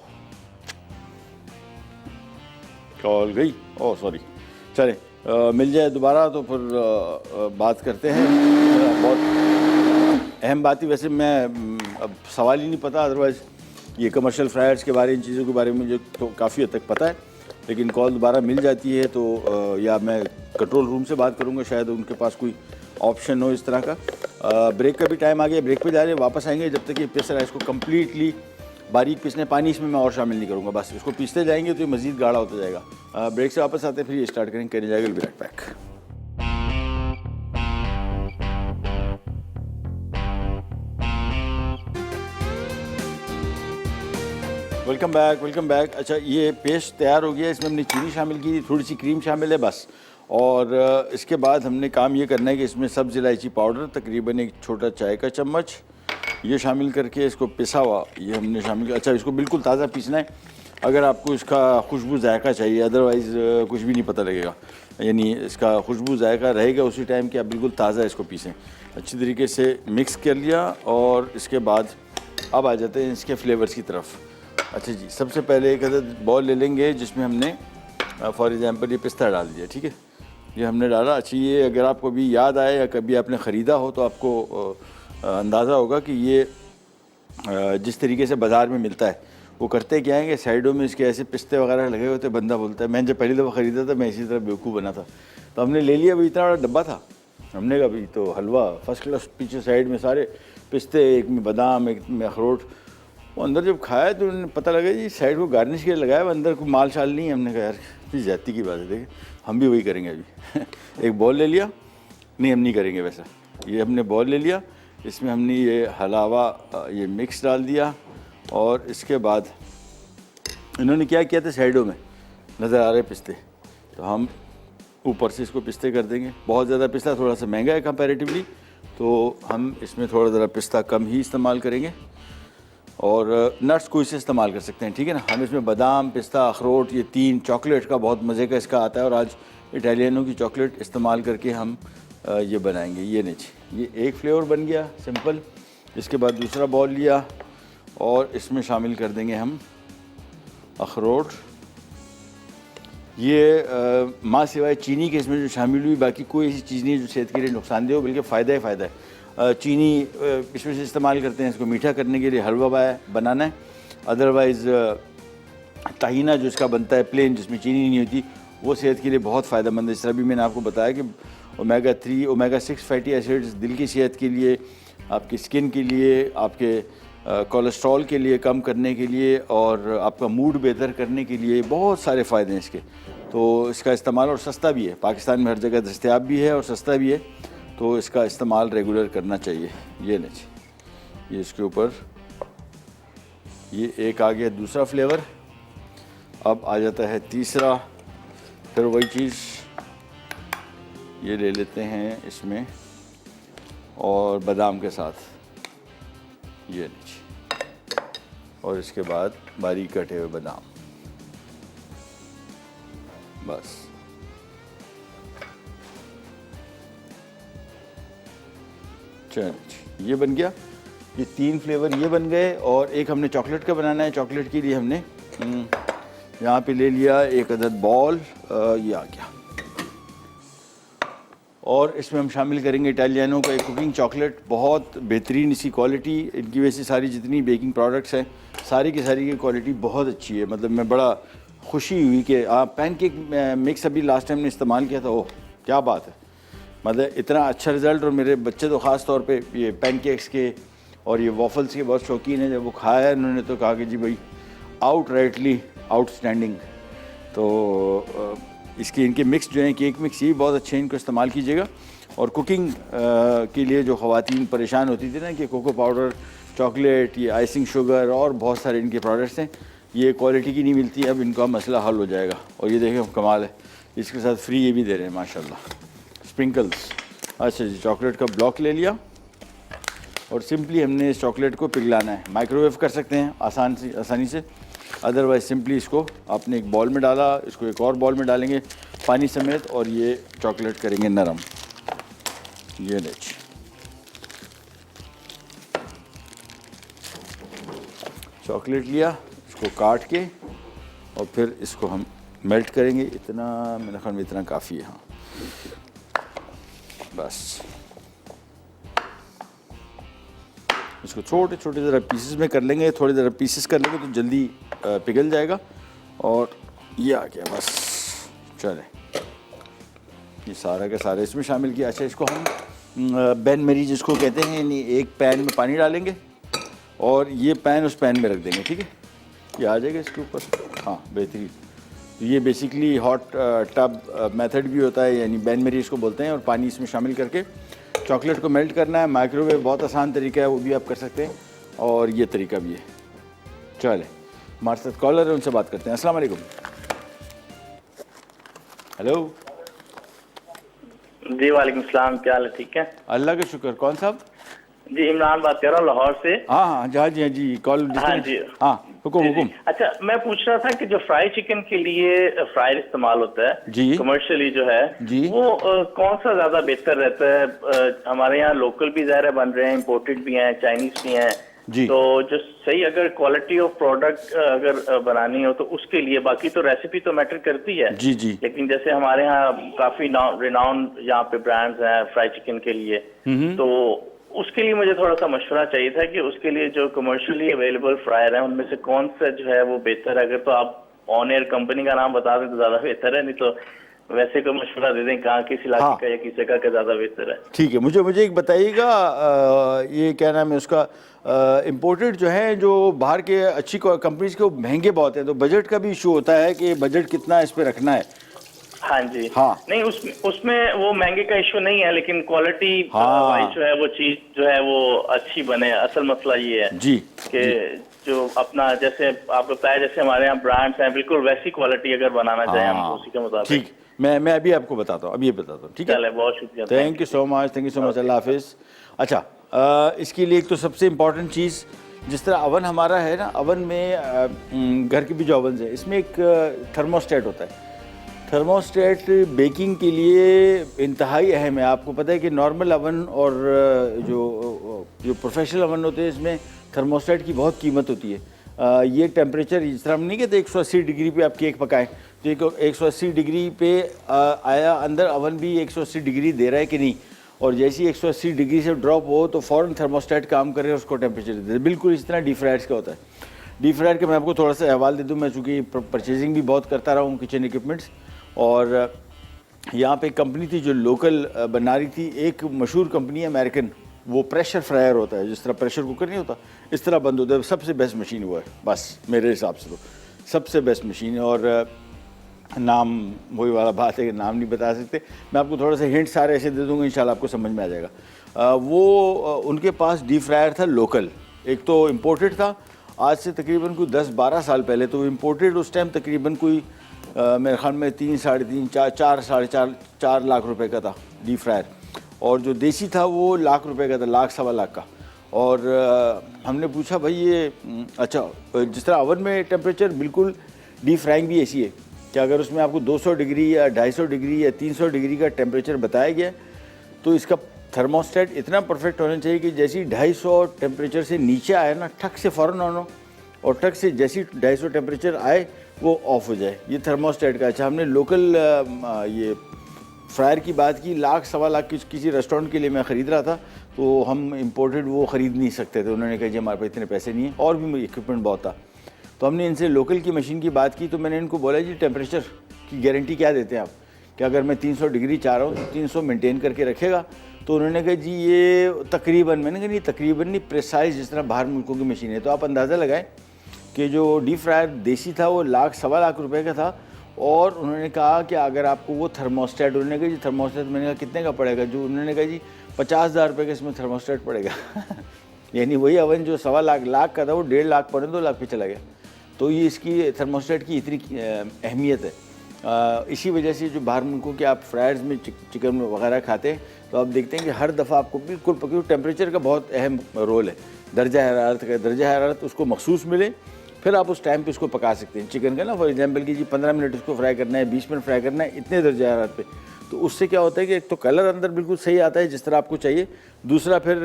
कॉल गई। Oh sorry. चले मिल जाए दोबारा तो फिर बात करते हैं। बहुत अहम बात ही, वैसे मैं अब सवाल ही नहीं पता, अदरवाइज़ ये कमर्शियल फ्रायर्स के बारे, इन चीज़ों के बारे में मुझे तो काफ़ी हद तक पता है, लेकिन कॉल दोबारा मिल जाती है तो या मैं कंट्रोल रूम से बात करूँगा, शायद उनके पास कोई ऑप्शन हो इस तरह का। ब्रेक का भी टाइम आ गया, ब्रेक पे जा रहे हैं, वापस आएंगे जब तक ये पिस रहा है। इसको कम्प्लीटली बारीक पीसने, पानी इसमें मैं और शामिल नहीं करूँगा, बस इसको पीसते जाएंगे तो ये मज़ीद गाढ़ा होता जाएगा। ब्रेक से वापस आते हैं, फिर ये स्टार्ट करेंगे, करने जाएगा will be right back. Welcome back, welcome back. अच्छा, ये पेस्ट तैयार हो गया, इसमें हमने चीनी शामिल की, थोड़ी सी क्रीम शामिल है बस। और इसके बाद हमने काम ये करना है कि इसमें सब्ज़ इलायची पाउडर तकरीबन एक छोटा चाय का चम्मच ये शामिल करके इसको पिसा हुआ ये हमने शामिल किया। अच्छा, इसको बिल्कुल ताज़ा पीसना है अगर आपको इसका खुशबू जायका चाहिए, अदरवाइज़ कुछ भी नहीं पता लगेगा। यानी इसका खुशबू जायका रहेगा उसी टाइम कि आप बिल्कुल ताज़ा इसको पीसें। अच्छी तरीके से मिक्स कर लिया और इसके बाद अब आ जाते हैं इसके फ्लेवर्स की तरफ। अच्छा जी, सबसे पहले एक अदद बॉल ले लेंगे जिसमें हमने फॉर एग्ज़ाम्पल ये पिस्ता डाल दिया, ठीक है, ये हमने डाला। अच्छा, ये अगर आपको भी याद आए या कभी आपने ख़रीदा हो तो आपको अंदाज़ा होगा कि ये जिस तरीके से बाज़ार में मिलता है वो करते क्या है कि साइडों में इसके ऐसे पिस्ते वगैरह लगे होते, बंदा बोलता है, मैंने जब पहली दफ़ा ख़रीदा था मैं इसी तरह बेवकूफ़ बना था, तो हमने ले लिया, भाई इतना बड़ा डब्बा था, हमने कहा भाई तो हलवा फर्स्ट क्लास, पीछे साइड में सारे पिस्ते, एक में बादाम एक में अखरोट। वो अंदर जब खाया तो उन्हें पता लगा जी साइड को गार्निश के लिए लगाया, अंदर को माल शाल नहीं है। हमने कहा यार इतनी ज़्यादती की बात है, देखें हम भी वही करेंगे अभी। एक बॉल ले लिया, नहीं हम नहीं करेंगे वैसा, ये हमने बॉल ले लिया, इसमें हमने ये हलावा ये मिक्स डाल दिया और इसके बाद इन्होंने क्या किया था, साइडों में नज़र आ रहे पिस्ते, तो हम ऊपर से इसको पिस्ते कर देंगे। बहुत ज़्यादा पिस्ता थोड़ा सा महंगा है कंपैरेटिवली, तो हम इसमें थोड़ा ज़रा पिस्ता कम ही इस्तेमाल करेंगे और नट्स कोई से इस्तेमाल कर सकते हैं, ठीक है ना। हम इसमें बादाम, पिस्ता, अखरोट, ये तीन, चॉकलेट का बहुत मज़े का इसका आता है और आज इटालियनों की चॉकलेट इस्तेमाल करके हम ये बनाएंगे। ये नहीं, ये एक फ्लेवर बन गया सिंपल। इसके बाद दूसरा बॉल लिया और इसमें शामिल कर देंगे हम अखरोट। ये माँ सिवाय चीनी के इसमें जो शामिल हुई, बाकी कोई ऐसी चीज़ नहीं जो सेहत के लिए नुकसानदेह हो, बल्कि फ़ायदा ही फ़ायदा है। चीनी इसमें से इस्तेमाल करते हैं इसको मीठा करने के लिए, हलवा बनाना है। अदरवाइज़ ताहीना जो इसका बनता है प्लेन, जिसमें चीनी नहीं होती, वो सेहत के लिए बहुत फ़ायदेमंद है। इस तरह भी मैंने आपको बताया कि ओमेगा 3, ओमेगा 6 फैटी एसिड्स दिल की सेहत के लिए, आपकी स्किन के लिए, आपके कोलेस्ट्रॉल के लिए कम करने के लिए और आपका मूड बेहतर करने के लिए बहुत सारे फ़ायदे हैं इसके। तो इसका इस्तेमाल, और सस्ता भी है, पाकिस्तान में हर जगह दस्तयाब भी है और सस्ता भी है, तो इसका इस्तेमाल रेगुलर करना चाहिए। ये नहीं, ये इसके ऊपर ये एक आ गया दूसरा फ्लेवर। अब आ जाता है तीसरा, फिर वही चीज़ ये ले लेते हैं इसमें और बादाम के साथ, ये नीचे, और इसके बाद बारीक कटे हुए बादाम, बस। चलिए ये बन गया, ये तीन फ्लेवर ये बन गए। और एक हमने चॉकलेट का बनाना है। चॉकलेट के लिए हमने यहाँ पे ले लिया एक अदद बॉल, ये आ गया, और इसमें हम शामिल करेंगे इटालियनों का एक कुकिंग चॉकलेट, बहुत बेहतरीन इसकी क्वालिटी। इनकी वजह से सारी जितनी बेकिंग प्रोडक्ट्स हैं सारी की सारी की क्वालिटी बहुत अच्छी है। मतलब मैं बड़ा खुशी हुई कि पैनकेक मिक्स अभी लास्ट टाइम ने इस्तेमाल किया था, ओह क्या बात है, मतलब इतना अच्छा रिज़ल्ट। और मेरे बच्चे तो ख़ास तौर पे ये पैनकेक्स के और ये वॉफल्स के बहुत शौकीन है। जब वो खाया उन्होंने तो कहा कि जी भाई आउटराइटली आउटस्टैंडिंग। तो इसके इनके मिक्स जो हैं, केक मिक्स, ये भी बहुत अच्छे हैं, इनको इस्तेमाल कीजिएगा। और कुकिंग के लिए जो ख़वातीन परेशान होती थी ना कि कोको पाउडर, चॉकलेट, ये आइसिंग शुगर और बहुत सारे इनके प्रोडक्ट्स हैं, ये क्वालिटी की नहीं मिलती, अब इनका मसला हल हो जाएगा। और ये देखें कमाल है, इसके साथ फ्री ये भी दे रहे हैं माशाल्लाह, स्प्रिंकल्स। अच्छा जी, चॉकलेट का ब्लॉक ले लिया और सिंपली हमने इस चॉकलेट को पिघलाना है। माइक्रोवेव कर सकते हैं आसानी से, अदरवाइज सिंपली इसको आपने एक बॉल में डाला, इसको एक और बॉल में डालेंगे पानी समेत और ये चॉकलेट करेंगे नरम। ये लीजिए, चॉकलेट लिया, इसको काट के और फिर इसको हम मेल्ट करेंगे। इतना मेरे ख्याल में इतना काफ़ी है। हाँ बस इसको छोटे छोटे ज़रा पीसेस में कर लेंगे, थोड़े ज़रा पीसेस कर लेंगे तो जल्दी पिघल जाएगा। और ये आ गया बस, चले ये सारा का सारा इसमें शामिल किया। अच्छा, इसको हम बैन मेरी जिसको कहते हैं, यानी एक पैन में पानी डालेंगे और ये पैन उस पैन में रख देंगे। ठीक है, ये आ जाएगा इसके ऊपर। हाँ बेहतरीन। तो ये बेसिकली हॉट टब मेथड भी होता है, यानी बैन मेरी इसको बोलते हैं। और पानी इसमें शामिल करके चॉकलेट को मेल्ट करना है। माइक्रोवेव बहुत आसान तरीका है, वो भी आप कर सकते हैं और ये तरीका भी है। चले, हमारे साथ कॉलर है, उनसे बात करते हैं। अस्सलाम वालेकुम। हेलो जी वालेकुम सलाम, क्या हाल है? ठीक है, अल्लाह का शुक्र। कौन साहब? जी इमरान बात कर रहा हूँ लाहौर से। हाँ हाँ जी, हाँ जी, हाँ जी, कॉल। हाँ जी, हाँ हुकुम जी, हुकुम। जी। अच्छा, मैं पूछ रहा था कि जो फ्राई चिकन के लिए फ्रायर इस्तेमाल होता है जी कमर्शियली जो है जी, वो कौन सा ज्यादा बेहतर रहता है? हमारे यहाँ लोकल भी ज़ाहिर है बन रहे हैं, इम्पोर्टेड भी हैं, चाइनीज भी हैं जी। तो जो सही अगर क्वालिटी ऑफ प्रोडक्ट अगर बनानी हो तो उसके लिए, बाकी तो रेसिपी तो मैटर करती है जी जी। लेकिन जैसे हमारे यहाँ काफी रिनाउंड यहाँ पे ब्रांड्स हैं फ्राई चिकन के लिए, तो उसके लिए मुझे थोड़ा सा मशवरा चाहिए था कि उसके लिए जो कमर्शियली अवेलेबल फ्रायर है उनमें से कौन सा जो है वो बेहतर है। अगर तो आप ऑन एयर कंपनी का नाम बता दें तो ज्यादा बेहतर है, नहीं तो वैसे कोई मशवरा दे दें कहाँ किस इलाके का या किस जगह का ज्यादा बेहतर है। ठीक है, मुझे एक बताइएगा, ये क्या नाम है उसका, इम्पोर्टेड जो है, जो बाहर के अच्छी कंपनीज के, वो महंगे बहुत हैं, तो बजट का भी इशू होता है कि बजट कितना इस पे रखना है। हाँ जी, हाँ नहीं उसमें वो महंगे का इशू नहीं है, लेकिन क्वालिटी वाइज जो है वो चीज जो है वो अच्छी बने। असल मसला ये है जी कि जो अपना जैसे आप बताया, जैसे हमारे यहाँ ब्रांड्स हैं, बिल्कुल वैसी क्वालिटी अगर बनाना चाहें हम उसी के मुताबिक। ठीक, मैं अभी आपको बताता हूँ, अभी ये बताता हूँ। ठीक है, चले, बहुत शुक्रिया, थैंक यू सो मच, अल्लाह हाफिज़। अच्छा, इसके लिए एक तो सबसे इम्पॉर्टेंट चीज़, जिस तरह अवन हमारा है ना, अवन में घर के भी जो अवन है, इसमें एक थर्मोस्टेट होता है। थर्मोस्टेट बेकिंग के लिए इंतहाई अहम है। आपको पता है कि नॉर्मल अवन और जो प्रोफेशनल अवन होते हैं, इसमें थर्मोस्टेट की बहुत कीमत होती है। ये टेम्परेचर, जिस तरह हम नहीं कहते 180 डिग्री पे आप केक पकाएं, तो 180 डिग्री पे आया, अंदर अवन भी 180 डिग्री दे रहा है कि नहीं, और जैसे ही 180 डिग्री से ड्रॉप हो तो फ़ौरन थर्मोस्टेट काम करे और उसको टेम्परेचर दे दे। बिल्कुल इस तरह डीप फ्रायर्स का होता है। डीप फ्रायर का मैं आपको थोड़ा सा अहवाल दे दूँ, मैं चूँकि परचेजिंग भी बहुत करता रहा हूँ किचन इक्विपमेंट्स, और यहाँ पे एक कंपनी थी जो लोकल बना रही थी, एक मशहूर कंपनी है अमेरिकन, वो प्रेशर फ्रायर होता है, जिस तरह प्रेशर कुकर नहीं होता इस तरह बंद होता है। सबसे बेस्ट मशीन वो है, बस मेरे हिसाब से तो सबसे बेस्ट मशीन है। और नाम वही वाला बात है कि नाम नहीं बता सकते, मैं आपको थोड़ा सा हिंट सारे ऐसे दे दूँगा, इंशाल्लाह आपको समझ में आ जाएगा। वो उनके पास डीप फ्रायर था लोकल, एक तो इम्पोर्टेड था, आज से तकरीबन कोई 10-12 साल पहले। तो इम्पोर्टेड उस टाइम तकरीबन कोई मेरे ख्याल में 3, साढ़े 3, 4, साढ़े 4 लाख रुपए का था डीप फ्रायर, और जो देसी था वो लाख रुपए का था, लाख सवा लाख का। और हमने पूछा भाई ये अच्छा, जिस तरह ओवन में टेम्परेचर बिल्कुल डीप फ्राइंग भी ऐसी है कि अगर उसमें आपको 200 डिग्री या 250 डिग्री या 300 डिग्री का टेम्परेचर बताया गया, तो इसका थर्मोस्टेट इतना परफेक्ट होना चाहिए कि जैसे ही 250 टेम्परेचर से नीचे आए ना, ठक से फ़ौरन ऑन हो, और ठक से जैसे 250 टेम्परेचर आए वो ऑफ हो जाए। ये थर्मोस्टेट का। अच्छा, हमने लोकल ये फ्रायर की बात की, लाख सवा लाख किसी रेस्टोरेंट के लिए मैं ख़रीद रहा था, तो हम इम्पोर्टेड वो ख़रीद नहीं सकते थे। उन्होंने कहा जी हमारे पास इतने पैसे नहीं हैं, और भी इक्विपमेंट बहुत था। तो हमने इनसे लोकल की मशीन की बात की, तो मैंने इनको बोला जी टेम्परेचर की गारंटी क्या देते हैं आप, कि अगर मैं 300 डिग्री चाह रहा हूँ तो 300 मेंटेन करके रखेगा? तो उन्होंने कहा जी ये तकरीबन, मैंने कहा नहीं तकरीबन नहीं, प्रिसाइज जिस तरह बाहर मुल्कों की मशीन है। तो आप अंदाज़ा लगाएं कि जो डीप फ्रायर देसी था वो लाख सवा लाख रुपए का था, और उन्होंने कहा कि अगर आपको वो थर्मोस्टेट, उन्होंने कहा जी थर्मोस्टेट, मैंने कहा कितने का पड़ेगा? जो उन्होंने कहा जी 50,000 रुपये का इसमें थर्मोस्टेट पड़ेगा। यानी वही अवन जो सवा लाख का था वो 1.5 लाख 2 लाख पे चला गया। तो ये इसकी थर्मोस्टेट की इतनी अहमियत है। इसी वजह से जो बाहर मुल्कों के आप फ्राइड्स में चिकन वगैरह खाते हैं तो आप देखते हैं कि हर दफ़ा आपको बिल्कुल, क्योंकि टेम्परेचर का बहुत अहम रोल है, दर्जा हरारत उसको मखसूस मिले, फिर आप उस टाइम पे उसको पका सकते हैं चिकन का ना। फॉर एग्जांपल कि जी 15 मिनट उसको फ्राई करना है, 20 मिनट फ्राई करना है, इतने दर्जा हरारत पे, तो उससे क्या होता है कि एक तो कलर अंदर बिल्कुल सही आता है जिस तरह आपको चाहिए, दूसरा फिर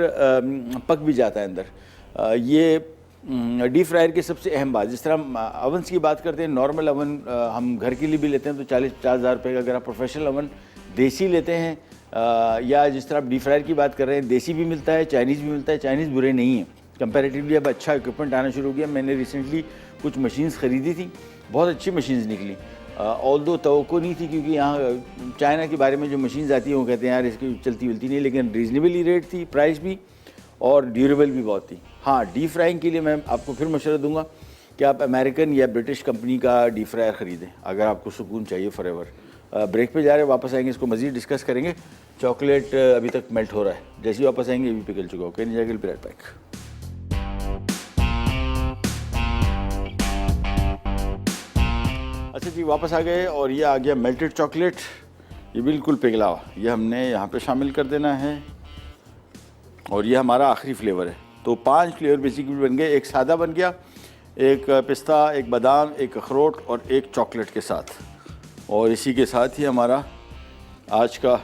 पक भी जाता है अंदर। ये डीप फ्रायर की सबसे अहम बात, जिस तरह हम अवन्स की बात करते हैं, नॉर्मल अवन हम घर के लिए भी लेते हैं तो 40-50 हज़ार रुपये का, अगर आप प्रोफेशनल अवन देसी लेते हैं या जिस तरह आप डीप फ्रायर की बात कर रहे हैं, देसी भी मिलता है, चाइनीज़ भी मिलता है। चाइनीज़ बुरे नहीं है, कंपैरेटिवली अब अच्छा इक्विपमेंट आना शुरू हो गया। मैंने रिसेंटली कुछ मशीन्स ख़रीदी थी, बहुत अच्छी मशीन्स निकली, ऑल्दो तवक्को नहीं थी, क्योंकि यहाँ चाइना के बारे में जो मशीन्स आती हैं वो कहते हैं यार इसकी चलती मिलती नहीं, लेकिन रीजनेबली रेट थी, प्राइस भी और ड्यूरेबल भी बहुत थी। हाँ, डीप फ्राइंग के लिए मैं आपको फिर मशवरा दूंगा कि आप अमेरिकन या ब्रिटिश कंपनी का डीप फ्रायर ख़रीदें अगर आपको सुकून चाहिए फॉरएवर। ब्रेक पे जा रहे हैं, वापस आएंगे, इसको मज़ीद डिस्कस करेंगे। चॉकलेट अभी तक मेल्ट हो रहा है, जैसे ही वापस आएंगे ये भी पिघल चुका हो। कैन जाएगा राइट पैक। अच्छा जी, वापस आ गए और ये आ गया मेल्टेड चॉकलेट, ये बिल्कुल पिघला हुआ, ये हमने यहाँ पे शामिल कर देना है और ये हमारा आखिरी फ्लेवर है। तो 5 फ्लेवर बेसिकली बन गए, एक सादा बन गया, एक पिस्ता, एक बादाम, एक अखरोट और एक चॉकलेट के साथ। और इसी के साथ ही हमारा आज का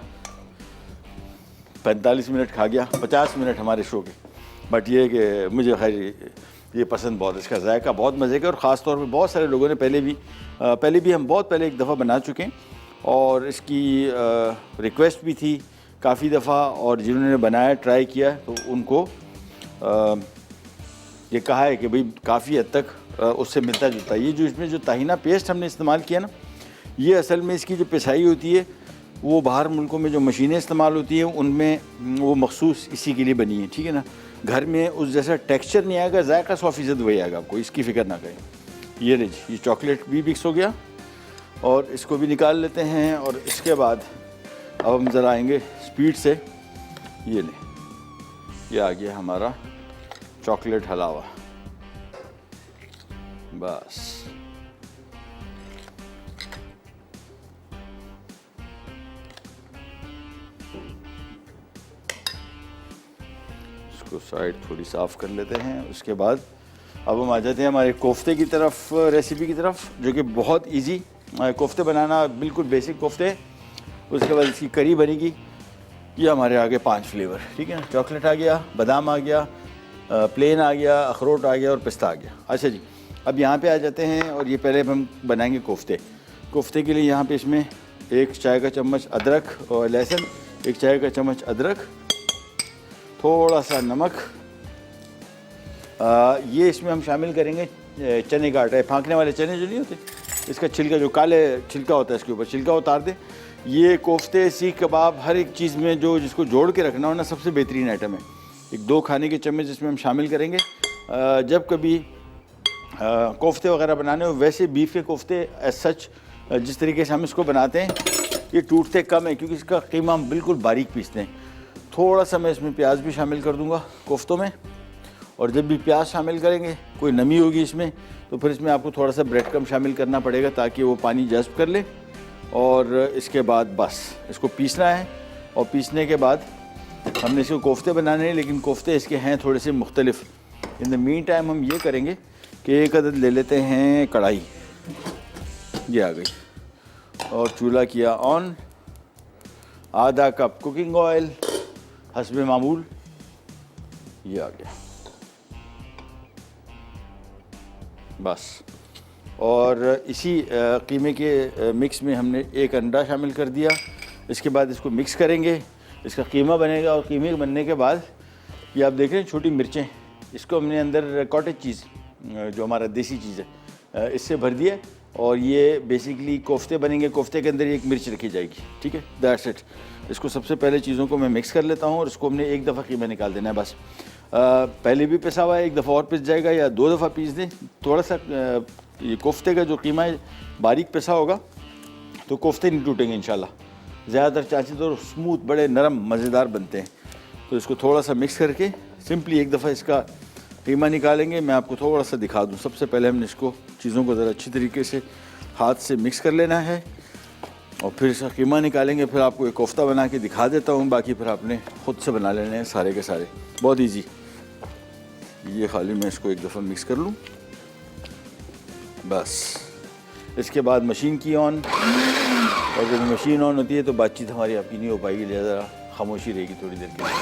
45 मिनट खा गया, 50 मिनट हमारे शो के। बट ये कि मुझे खैर ये पसंद बहुत, इसका जायका बहुत मज़े का, और ख़ास तौर पे बहुत सारे लोगों ने पहले भी हम बहुत पहले एक दफ़ा बना चुके हैं और इसकी रिक्वेस्ट भी थी काफ़ी दफ़ा, और जिन्होंने बनाया ट्राई किया तो उनको ये कहा है कि भाई काफ़ी हद तक उससे मिलता जुलता है। ये जो इसमें जो ताहिना पेस्ट हमने इस्तेमाल किया ना, ये असल में इसकी जो पिसाई होती है वो बाहर मुल्कों में जो मशीनें इस्तेमाल होती हैं उनमें वो मखसूस इसी के लिए बनी है, ठीक है ना। घर में उस जैसा टेक्सचर नहीं आएगा, जायका 100% वही आएगा, आपको इसकी फ़िक्र ना करें। ये लीजिए, ये चॉकलेट भी मिक्स हो गया और इसको भी निकाल लेते हैं। और इसके बाद अब हम ज़रा आएंगे स्पीड से, ये लें, ये आ गया हमारा चॉकलेट हलवा। बस इसको साइड थोड़ी साफ़ कर लेते हैं। उसके बाद अब हम आ जाते हैं हमारे कोफ्ते की तरफ, रेसिपी की तरफ, जो कि बहुत इजी कोफ्ते बनाना, बिल्कुल बेसिक कोफ्ते। उसके बाद इसकी करी बनेगी। ये हमारे आगे 5 फ्लेवर, ठीक है, चॉकलेट आ गया, बादाम आ गया, प्लेन आ गया, अखरोट आ गया और पिस्ता आ गया। अच्छा जी, अब यहाँ पे आ जाते हैं और ये पहले हम बनाएंगे कोफ्ते। कोफ्ते के लिए यहाँ पे इसमें 1 चाय का चम्मच अदरक और लहसुन, 1 चाय का चम्मच अदरक, थोड़ा सा नमक, ये इसमें हम शामिल करेंगे चने का आटा, फाँकने वाले चने जो नहीं होते, इसका छिलका, जो काले छिलका होता है इसके ऊपर, छिलका उतार दें। ये कोफ्ते, सीख कबाब, हर एक चीज़ में जो जिसको जोड़ के रखना हो ना, सबसे बेहतरीन आइटम है। 1-2 खाने के चम्मच इसमें हम शामिल करेंगे। जब कभी कोफ्ते वगैरह बनाने हो, वैसे बीफ के कोफ्ते एज सच जिस तरीके से हम इसको बनाते हैं, ये टूटते कम है क्योंकि इसका कीमा हम बिल्कुल बारीक पीसते हैं। थोड़ा सा मैं इसमें प्याज भी शामिल कर दूंगा कोफ्तों में, और जब भी प्याज शामिल करेंगे कोई नमी होगी इसमें, तो फिर इसमें आपको थोड़ा सा ब्रेड क्रम्ब शामिल करना पड़ेगा ताकि वो पानी जज़्ब कर ले। और इसके बाद बस इसको पीसना है, और पीसने के बाद हमने इसको कोफ्ते बनाने हैं, लेकिन कोफ्ते इसके हैं थोड़े से मुख्तलिफ। इन द मीन टाइम हम ये करेंगे कि एक अदद ले लेते हैं कढ़ाई, ये आ गई, और चूल्हा किया ऑन, आधा कप कुकिंग ऑयल हस्बे मामूल, ये आ गया बस। और इसी कीमे के मिक्स में हमने 1 अंडा शामिल कर दिया। इसके बाद इसको मिक्स करेंगे, इसका कीमा बनेगा, और कीमे बनने के बाद ये आप देख रहे हैं छोटी मिर्चें, इसको हमने अंदर कॉटेज चीज़ जो हमारा देसी चीज़ है इससे भर दिया, और ये बेसिकली कोफ्ते बनेंगे। कोफ्ते के अंदर एक मिर्च रखी जाएगी, ठीक है, दैट्स इट। इसको सबसे पहले चीज़ों को मैं मिक्स कर लेता हूँ, और इसको हमने 1 दफ़ा कीमा निकाल देना है बस। पहले भी पिसा हुआ है, 1 दफ़ा और पिस जाएगा, या 2 दफ़ा पीस दें। थोड़ा सा ये कोफ्ते का जो कीमा है बारीक पिसा होगा तो कोफ्ते नहीं टूटेंगे इंशाल्लाह। ज़्यादातर चांसेस तो स्मूथ, बड़े नरम, मज़ेदार बनते हैं। तो इसको थोड़ा सा मिक्स करके सिंपली 1 दफ़ा इसका कीमा निकालेंगे। मैं आपको थोड़ा सा दिखा दूँ। सबसे पहले हमने इसको चीज़ों को ज़रा अच्छी तरीके से हाथ से मिक्स कर लेना है। और फिर इसका कीमा निकालेंगे, फिर आपको एक कोफ्ता बना के दिखा देता हूँ, बाकी फिर आपने खुद से बना लेने हैं सारे के सारे, बहुत इजी। ये खाली मैं इसको एक दफ़ा मिक्स कर लूँ बस। इसके बाद मशीन की ऑन, और जब मशीन ऑन होती है तो बातचीत हमारी आपकी नहीं हो पाएगी, ज़्यादा खामोशी रहेगी थोड़ी देर के लिए।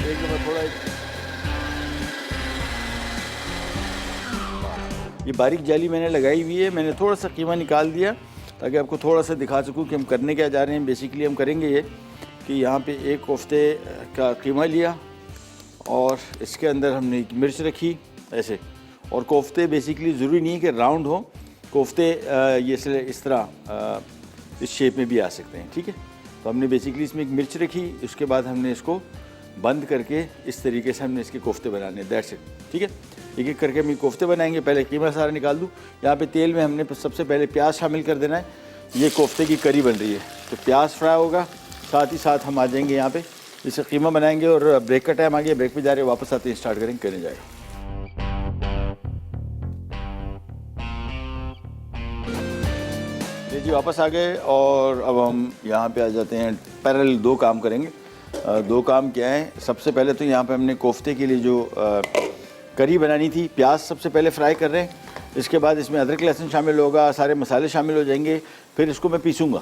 एक दफ़ा थोड़ा ये बारीक जाली मैंने लगाई हुई है, मैंने थोड़ा सा कीमा निकाल दिया ताकि आपको थोड़ा सा दिखा सकूं कि हम करने क्या जा रहे हैं। बेसिकली हम करेंगे ये कि यहाँ पे एक कोफ्ते का कीमा लिया और इसके अंदर हमने मिर्च रखी ऐसे, और कोफ्ते बेसिकली ज़रूरी नहीं है कि राउंड हो, कोफ्ते ये इस तरह इस शेप में भी आ सकते हैं, ठीक है। तो हमने बेसिकली इसमें एक मिर्च रखी, उसके बाद हमने इसको बंद करके इस तरीके से हमने इसके कोफ्ते बनाने, दैट्स इट, ठीक है। एक एक करके हम ये कोफ्ते बनाएंगे। पहले कीमा सारा निकाल दूँ। यहाँ पे तेल में हमने सबसे पहले प्याज शामिल कर देना है। ये कोफ्ते की करी बन रही है तो प्याज फ्राई होगा, साथ ही साथ हम आ जाएंगे यहाँ पे इसे कीमा बनाएंगे। और ब्रेक का टाइम आ गया, ब्रेक पे जा रहे हैं, वापस आते हैं, स्टार्ट करेंगे, करने जाएगा। जी वापस आ गए और अब हम यहाँ पे आ जाते हैं। पैरेलल दो काम करेंगे। दो काम क्या है, सबसे पहले तो यहाँ पे हमने कोफ्ते के लिए जो करी बनानी थी, प्याज सबसे पहले फ्राई कर रहे हैं। इसके बाद इसमें अदरक लहसुन शामिल होगा, सारे मसाले शामिल हो जाएंगे। फिर इसको मैं पीसूँगा,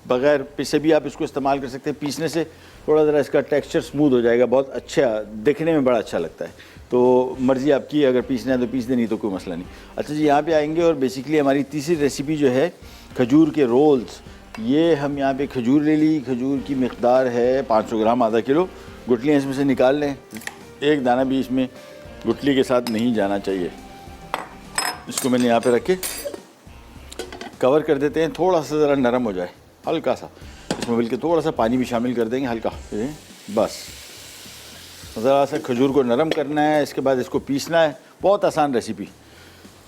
बग़ैर पीसे भी आप इसको इस्तेमाल कर सकते हैं। पीसने से थोड़ा ज़रा इसका टेक्सचर स्मूथ हो जाएगा, बहुत अच्छा, दिखने में बड़ा अच्छा लगता है। तो मर्ज़ी आपकी, अगर पीसना है तो पीस दे, नहीं तो कोई मसला नहीं। अच्छा जी, यहाँ पे आएंगे और बेसिकली हमारी तीसरी रेसिपी जो है खजूर के रोल्स। ये हम यहाँ पे खजूर ले ली, खजूर की मिक़दार है 500 ग्राम, आधा किलो। गुठलियाँ इसमें से निकाल लें, एक दाना भी इसमें गुठली के साथ नहीं जाना चाहिए। इसको मैंने यहाँ पे रख के कवर कर देते हैं, थोड़ा सा ज़रा नरम हो जाए, हल्का सा। इसमें बल्कि थोड़ा सा पानी भी शामिल कर देंगे, हल्का, बस ज़रा सा खजूर को नरम करना है। इसके बाद इसको पीसना है, बहुत आसान रेसिपी।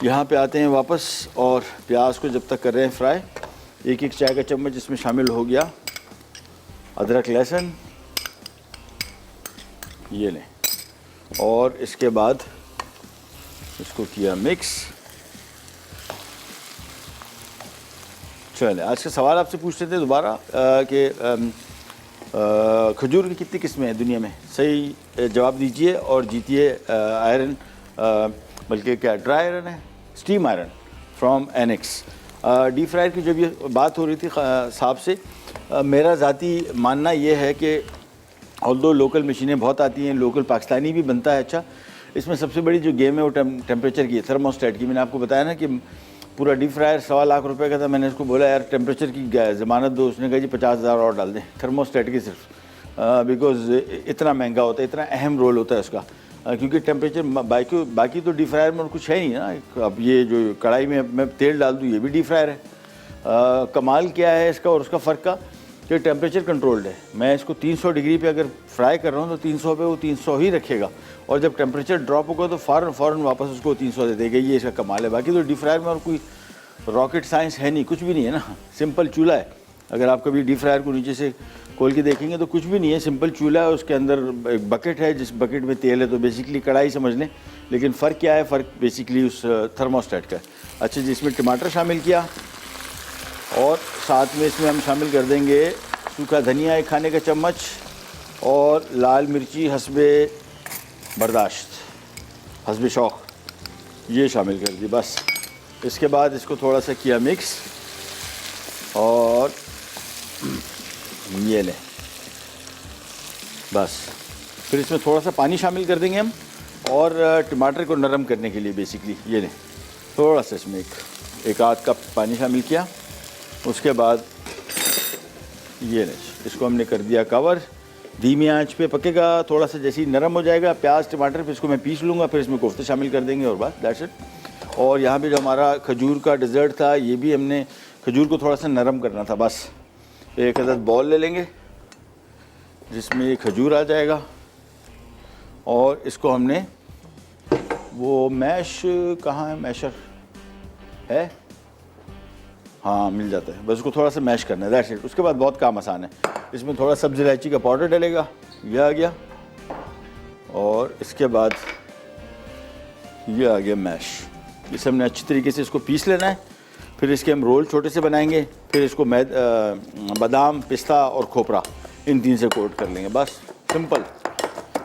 यहाँ पे आते हैं वापस और प्याज को जब तक कर रहे हैं फ्राई, एक एक चाय का चम्मच इसमें शामिल हो गया अदरक लहसुन, ये लें, और इसके बाद इसको किया मिक्स। चले, आज का सवाल आपसे पूछते थे दोबारा कि खजूर की कितनी किस्में हैं दुनिया में, सही जवाब दीजिए और जीतिए आयरन, बल्कि क्या ड्राई आयरन है, steam iron from annex. Deep fryer की जब ये बात हो रही थी साहब से, मेरा ज़ाती मानना ये है कि ऑल्दो लोकल मशीनें बहुत आती हैं, लोकल पाकिस्तानी भी बनता है अच्छा। इसमें सबसे बड़ी जो गेम है वो टेम्परेचर की है, थर्मोस्टेट की। मैंने आपको बताया ना कि पूरा डीप फ्रायर 1.25 लाख रुपए का था। मैंने उसको बोला यार टेम्परेचर की ज़मानत दो, उसने कहा जी 50,000 और डाल दें थर्मोस्टेट की सिर्फ, बिकॉज़ इतना महंगा होता है, इतना अहम रोल होता है उसका, क्योंकि टेम्परेचर बाकी तो डीप फ्रायर में और कुछ है नहीं ना। अब ये जो कढ़ाई में मैं तेल डाल दूँ, ये भी डीप फ्रायर है। कमाल क्या है इसका और उसका फ़र्क का, कि टेम्परेचर कंट्रोल्ड है। मैं इसको 300 डिग्री पे अगर फ्राई कर रहा हूँ तो 300 पे वो 300 ही रखेगा, और जब टेम्परेचर ड्रॉप होगा तो फ़ौरन वापस उसको 300 दे देगा। ये इसका कमाल है। बाकी तो डीप फ्रायर में और कोई रॉकेट साइंस है नहीं, कुछ भी नहीं है ना, सिंपल चूल्हा है। अगर आप कभी डीप फ्रायर को नीचे से खोल के देखेंगे तो कुछ भी नहीं है, सिंपल चूल्हा है, उसके अंदर एक बकेट है, जिस बकेट में तेल है, तो बेसिकली कढ़ाई समझ लें। लेकिन फ़र्क क्या है, फ़र्क बेसिकली उस थर्मोस्टेट का है। अच्छा जी, इसमें टमाटर शामिल किया और साथ में इसमें हम शामिल कर देंगे सूखा धनिया 1 खाने का चम्मच, और लाल मिर्ची हस्बे बर्दाश्त, हस्बे शौक़, ये शामिल कर दी बस। इसके बाद इसको थोड़ा सा किया मिक्स, और ये लें बस। फिर इसमें थोड़ा सा पानी शामिल कर देंगे हम, और टमाटर को नरम करने के लिए बेसिकली ये लें थोड़ा सा इसमें एक आध कप पानी शामिल किया। उसके बाद ये लें, इसको हमने कर दिया कवर, धीमी आंच पे पकेगा। थोड़ा सा जैसे ही नरम हो जाएगा प्याज टमाटर, फिर इसको मैं पीस लूँगा, फिर इसमें कोफ्ते शामिल कर देंगे और बस दैट्स इट। और यहाँ पे जो हमारा खजूर का डिज़र्ट था, ये भी हमने खजूर को थोड़ा सा नरम करना था बस। एक अदद बॉल ले लेंगे जिसमें ये खजूर आ जाएगा, और इसको हमने वो मैश, कहाँ है मैशर है, हाँ मिल जाता है, बस उसको थोड़ा सा मैश करना है, दैट्स इट। उसके बाद बहुत काम आसान है। इसमें थोड़ा सब्ज़ी इलायची का पाउडर डलेगा, ये आ गया, और इसके बाद ये आ गया मैश। इसे हमने अच्छी तरीके से इसको पीस लेना है। फिर इसके हम रोल छोटे से बनाएंगे, फिर इसको बादाम, पिस्ता और खोपरा, इन 3 से कोट कर लेंगे, बस सिंपल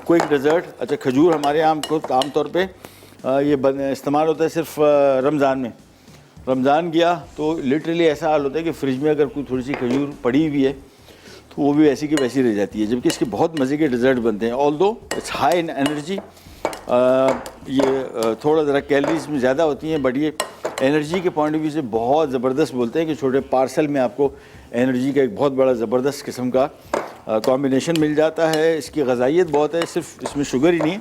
क्विक डेजर्ट। अच्छा, खजूर हमारे यहाँ आम तौर पे ये इस्तेमाल होता है सिर्फ रमज़ान में। रमज़ान गया तो लिटरली ऐसा हाल होता है कि फ्रिज में अगर कोई थोड़ी सी खजूर पड़ी हुई है तो वो भी वैसी की वैसी रह जाती है, जबकि इसके बहुत मज़े के डेजर्ट बनते हैं। Although it's high in energy, ये थोड़ा ज़रा कैलोरीज में ज़्यादा होती हैं, बट ये एनर्जी के पॉइंट ऑफ व्यू से बहुत ज़बरदस्त बोलते हैं कि छोटे पार्सल में आपको एनर्जी का एक बहुत बड़ा ज़बरदस्त किस्म का कॉम्बिनेशन मिल जाता है। इसकी ग़ज़ाइयत बहुत है, सिर्फ इसमें शुगर ही नहीं,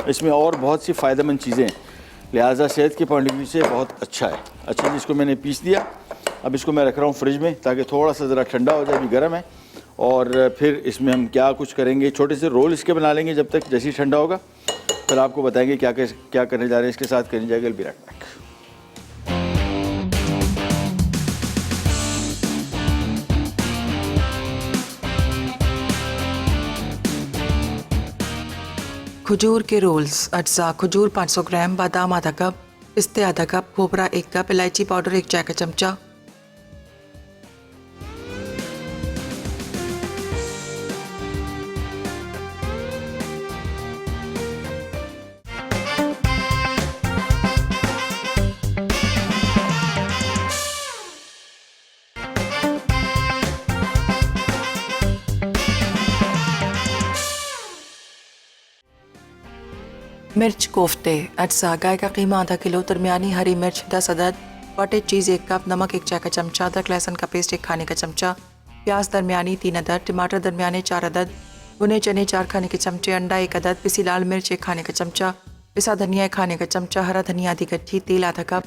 इसमें और बहुत सी फ़ायदेमंद चीज़ें हैं, लिहाजा सेहत के पॉइंट ऑफ व्यू से बहुत अच्छा है। अच्छा जी, इसको मैंने पीस दिया, अब इसको मैं रख रहा हूँ फ्रिज में ताकि थोड़ा सा ज़रा ठंडा हो जाए, अभी गर्म है। और फिर इसमें हम क्या कुछ करेंगे, छोटे से रोल इसके बना लेंगे जब तक, जैसे ही ठंडा होगा फिर आपको बताएंगे क्या करने जा रहे हैं इसके साथ, करने जाएगा विराट पैक। खजूर के रोल्स। अज्जा: खजूर 500 ग्राम, बादाम आधा कप, पिस्ते आधा कप, खोपरा 1 कप, इलायची पाउडर 1 चाय का चमचा। मिर्च कोफ्ते। अज्जा: गाय का कीमा आधा किलो, दरमियानी हरी मिर्च 10 अदद, कॉटेज चीज़ 1 कप, नमक 1 चाय का चमचा, अदरक लहसुन का पेस्ट 1 खाने का चमचा, प्याज दरमियानी 3 अदद, टमाटर दरमियाने 4 अदद, भुने चने 4 खाने के चमचे, अंडा 1 अदद, पिसी लाल मिर्च 1 खाने का चमचा, पिसा धनिया 1 खाने का चमचा, हरा धनिया आधी गट्ठी, तेल आधा कप।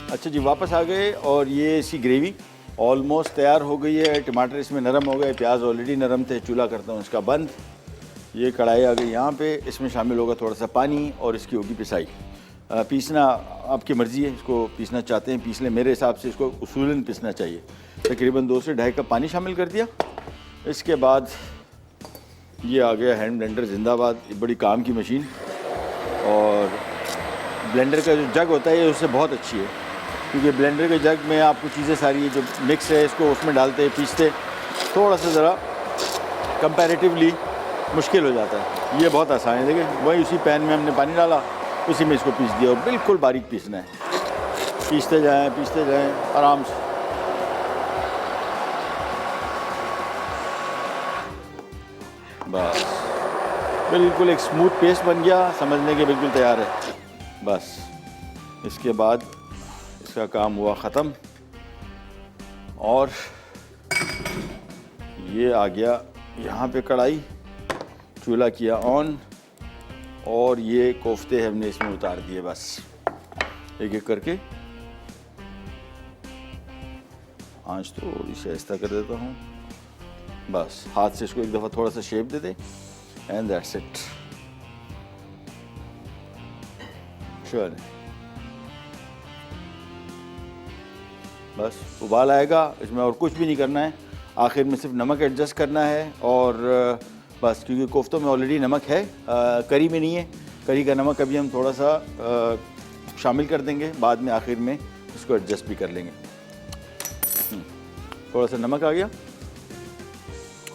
अच्छा जी, वापस आ गए और ये इसकी ग्रेवी ऑलमोस्ट तैयार हो गई है। टमाटर इसमें नरम हो गए, प्याज ऑलरेडी नरम थे। चूल्हा करता हूँ इसका बंद। ये कढ़ाई आ गई यहाँ पे, इसमें शामिल होगा थोड़ा सा पानी और इसकी होगी पिसाई। पीसना आपकी मर्ज़ी है, इसको पीसना चाहते हैं पीस लें, मेरे हिसाब से इसको उसूलन पीसना चाहिए। तकरीबन 2 से 2.5 कप पानी शामिल कर दिया। इसके बाद ये आ गया हैंड ब्लेंडर जिंदाबाद, ये बड़ी काम की मशीन। और ब्लेंडर का जो जग होता है ये उससे बहुत अच्छी है, क्योंकि ब्लेंडर के जग में आपको चीज़ें सारी जो मिक्स है इसको उसमें डालते पीसते थोड़ा सा ज़रा कंपैरेटिवली मुश्किल हो जाता है। ये बहुत आसान है, देखिए वही उसी पैन में हमने पानी डाला, उसी में इसको पीस दिया और बिल्कुल बारीक पीसना है। पीसते जाएं आराम से। बस बिल्कुल एक स्मूथ पेस्ट बन गया, समझने के बिल्कुल तैयार है। बस इसके बाद इसका काम हुआ ख़त्म और ये आ गया यहाँ पे कढ़ाई, चूल्हा किया ऑन और ये कोफ्ते हमने इसमें उतार दिए। बस एक एक करके आंच थोड़ी सी आहिस्ता कर देता हूँ। बस हाथ से इसको एक दफ़ा थोड़ा सा shape they they and that's it. Sure है। बस उबाल आएगा, इसमें और कुछ भी नहीं करना है, आखिर में सिर्फ नमक एडजस्ट करना है और बस, क्योंकि कोफ्तों में ऑलरेडी नमक है, करी में नहीं है। करी का नमक अभी हम थोड़ा सा शामिल कर देंगे, बाद में आखिर में इसको एडजस्ट भी कर लेंगे। थोड़ा सा नमक आ गया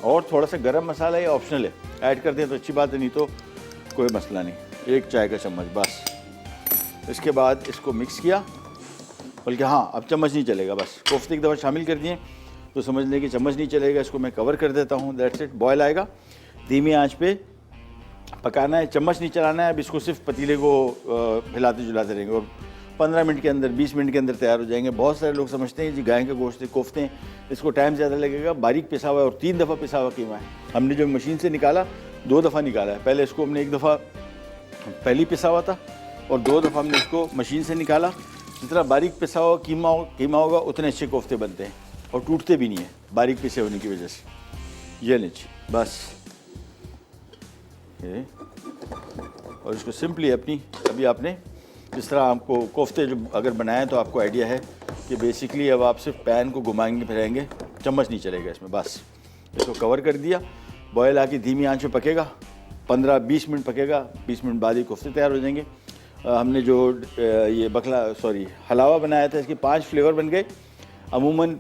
और थोड़ा सा गरम मसाला, ये ऑप्शनल है, ऐड कर दें तो अच्छी बात है, नहीं तो कोई मसला नहीं। 1 चाय का चम्मच बस। इसके बाद इसको मिक्स किया, बल्कि हाँ अब चम्मच नहीं चलेगा, बस कोफ्ते एक दफ़ा शामिल कर दिए तो समझ लें कि चम्मच नहीं चलेगा। इसको मैं कवर कर देता हूँ, दैट्स इट। बॉयल आएगा, धीमी आंच पे पकाना है, चम्मच नहीं चलाना है। अब इसको सिर्फ पतीले को हिलाते जुलाते रहेंगे और 15 मिनट के अंदर 20 मिनट के अंदर तैयार हो जाएंगे। बहुत सारे लोग समझते हैं जी गाय के गोश्त कोफ्ते हैं, इसको टाइम ज़्यादा लगेगा। बारीक पिसा हुआ है और 3 दफ़ा पिसा हुआ कीमा है। हमने जो मशीन से निकाला 2 दफ़ा निकाला है। पहले इसको हमने 1 दफ़ा पहले पिसा हुआ था, और 2 दफ़ा हमने इसको मशीन से निकाला। जितना बारीक पिसा हुआ कीमा होगा उतने अच्छे कोफ्ते बनते हैं और टूटते भी नहीं है बारीक पिसे होने की वजह से। ये लीजिए बस ये, और इसको सिंपली अभी आपने जिस तरह आपको कोफ्ते जो अगर बनाए तो आपको आइडिया है कि बेसिकली अब आप सिर्फ पैन को घुमाएंगे फिराएंगे, चम्मच नहीं चलेगा इसमें। बस इसको कवर कर दिया, बॉयल आके धीमी आंच में पकेगा, 15-20 मिनट पकेगा। 20 मिनट बाद ये कोफ्ते तैयार हो जाएंगे। हमने जो ये हलावा बनाया था, इसके 5 फ्लेवर बन गए। अमूमन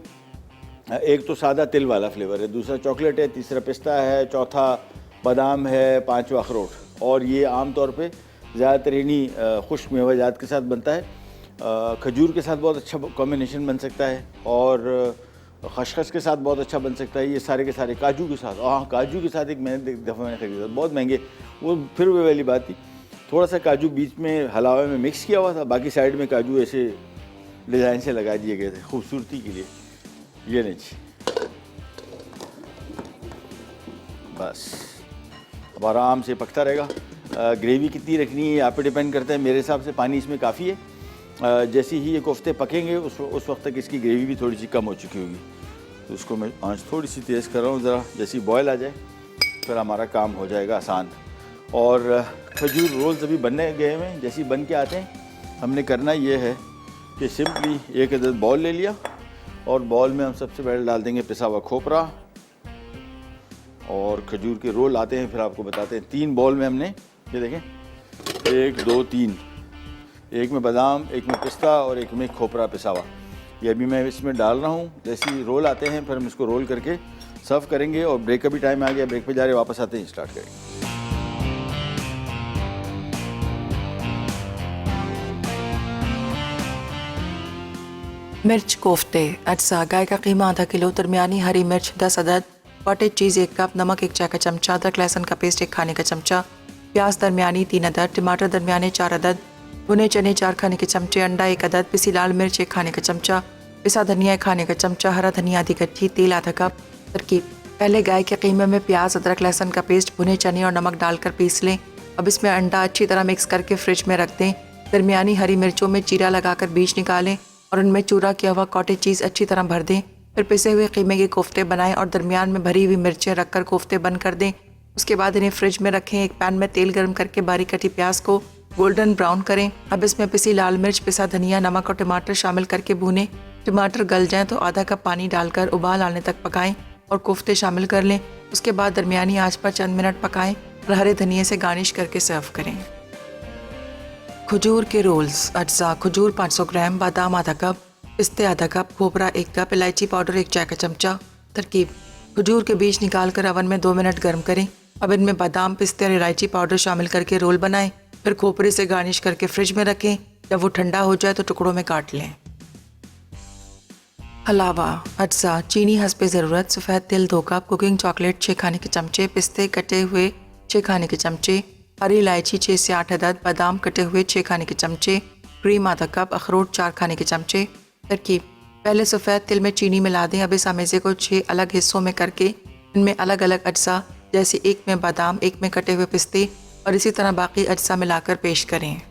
एक तो सादा तिल वाला फ्लेवर है, दूसरा चॉकलेट है, तीसरा पिस्ता है, चौथा बादाम है, 5वां अखरोट। और ये आम तौर पे ज़्यादातर इन्हीं खुश्क मेवाजात के साथ बनता है। खजूर के साथ बहुत अच्छा कॉम्बिनेशन बन सकता है और खसखस के साथ बहुत अच्छा बन सकता है। ये सारे के सारे काजू के साथ, हाँ काजू के साथ एक दफ़ा मैंने खरीदा, बहुत महंगे, वो फिर वो वाली बात थी। थोड़ा सा काजू बीच में हलावे में मिक्स किया हुआ था, बाकी साइड में काजू ऐसे डिज़ाइन से लगा दिए गए थे खूबसूरती के लिए। ये नहीं बस अब आराम से पकता रहेगा। ग्रेवी कितनी रखनी है आप पे डिपेंड करता है। मेरे हिसाब से पानी इसमें काफ़ी है। जैसे ही ये कोफ्ते पकेंगे उस वक्त तक इसकी ग्रेवी भी थोड़ी सी कम हो चुकी होगी, तो उसको मैं आंच थोड़ी सी तेज़ कर रहा हूँ ज़रा। जैसे ही बॉयल आ जाए फिर हमारा काम हो जाएगा आसान। और खजूर रोल्स अभी बनने गए हुए हैं, जैसे ही बन के आते हैं हमने करना ये है कि सिंपली एक अदद बॉल ले लिया और बॉल में हम सबसे पहले डाल देंगे पिसा हुआ खोपरा और खजूर के रोल आते हैं, फिर आपको बताते हैं। 3 बॉल में हमने ये देखें 1 2 3, एक में बादाम, एक में पिस्ता और एक में खोपरा पिसा हुआ, ये अभी मैं इसमें डाल रहा हूँ। जैसे ही रोल आते हैं फिर हम इसको रोल करके सर्व करेंगे। और ब्रेक का भी टाइम आ गया, ब्रेक पे जा रहे, वापस आते हैं स्टार्ट करेंगे। मिर्च कोफ्ते अज्जा गाय का कीमा आधा किलो, दरमियानी हरी मिर्च 10 अदद, कॉटेज चीज़ 1 कप, नमक 1 चाय का चमचा, अदरक लहसुन का पेस्ट 1 खाने का चमचा, प्याज दरमियानी 3 अदद, टमाटर दरमियाने 4 अदद, भुने चने 4 खाने के चमचे, अंडा 1 अदद, पिसी लाल मिर्च 1 खाने का चमचा, पिसा धनिया 1 खाने का चमचा, हरा धनिया आधी कच्ची, तेल आधा कप। तरकीब: पहले गाय के कीमे में प्याज, अदरक लहसुन का पेस्ट, भुने चने और नमक डालकर पीस लें। अब इसमें अंडा अच्छी तरह मिक्स करके फ्रिज में रख दें। दरमियानी हरी मिर्चों में चीरा लगाकर बीज निकालें और उनमें चूरा किया हुआ कॉटेज चीज़ अच्छी तरह भर दें। फिर पिसे हुए कीमे के कोफ्ते बनाएं और दरमियान में भरी हुई मिर्चें रखकर कोफ्ते बंद कर दें। उसके बाद इन्हें फ्रिज में रखें। एक पैन में तेल गर्म करके बारीक कटी प्याज को गोल्डन ब्राउन करें। अब इसमें पिसी लाल मिर्च, पिसा धनिया, नमक और टमाटर शामिल करके भूनें। टमाटर गल जाएं तो आधा कप पानी डालकर उबाल आने तक पकाएं और कोफ्ते शामिल कर लें। उसके बाद दरमियानी आंच पर चंद मिनट पकाएं और हरे धनिए से गार्निश करके सर्व करें। खजूर के रोल्स अज्जा: खजूर 500 ग्राम, बादाम आधा कप, पिस्ते आधा कप, खोपरा 1 कप, इलायची पाउडर 1 चाय का चमचा। तरकीब: खजूर के बीज निकालकर ओवन में 2 मिनट गर्म करें। अब इनमें बादाम, पिस्ते और इलायची पाउडर शामिल करके रोल बनाएं। फिर खोपरे से गार्निश करके फ्रिज में रखें। जब वो ठंडा हो जाए तो टुकड़ों में काट लें। हलावा अज्जा: चीनी हस्बे ज़रूरत, सफ़ेद तिल 2 कप, कुकिंग चॉकलेट 6 खाने के चमचे, पिस्ते कटे हुए 6 खाने के चमचे, हरी इलायची 6 से 8 अदद, बादाम कटे हुए 6 खाने के चमचे, क्रीम आधा कप, अखरोट 4 खाने के चमचे। तरकीब: पहले सफ़ेद तिल में चीनी मिला दें। अब इस अमेज़े को 6 अलग हिस्सों में करके इनमें अलग अलग अज्जा जैसे एक में बादाम, एक में कटे हुए पिस्ते और इसी तरह बाकी अज्जा मिलाकर पेश करें।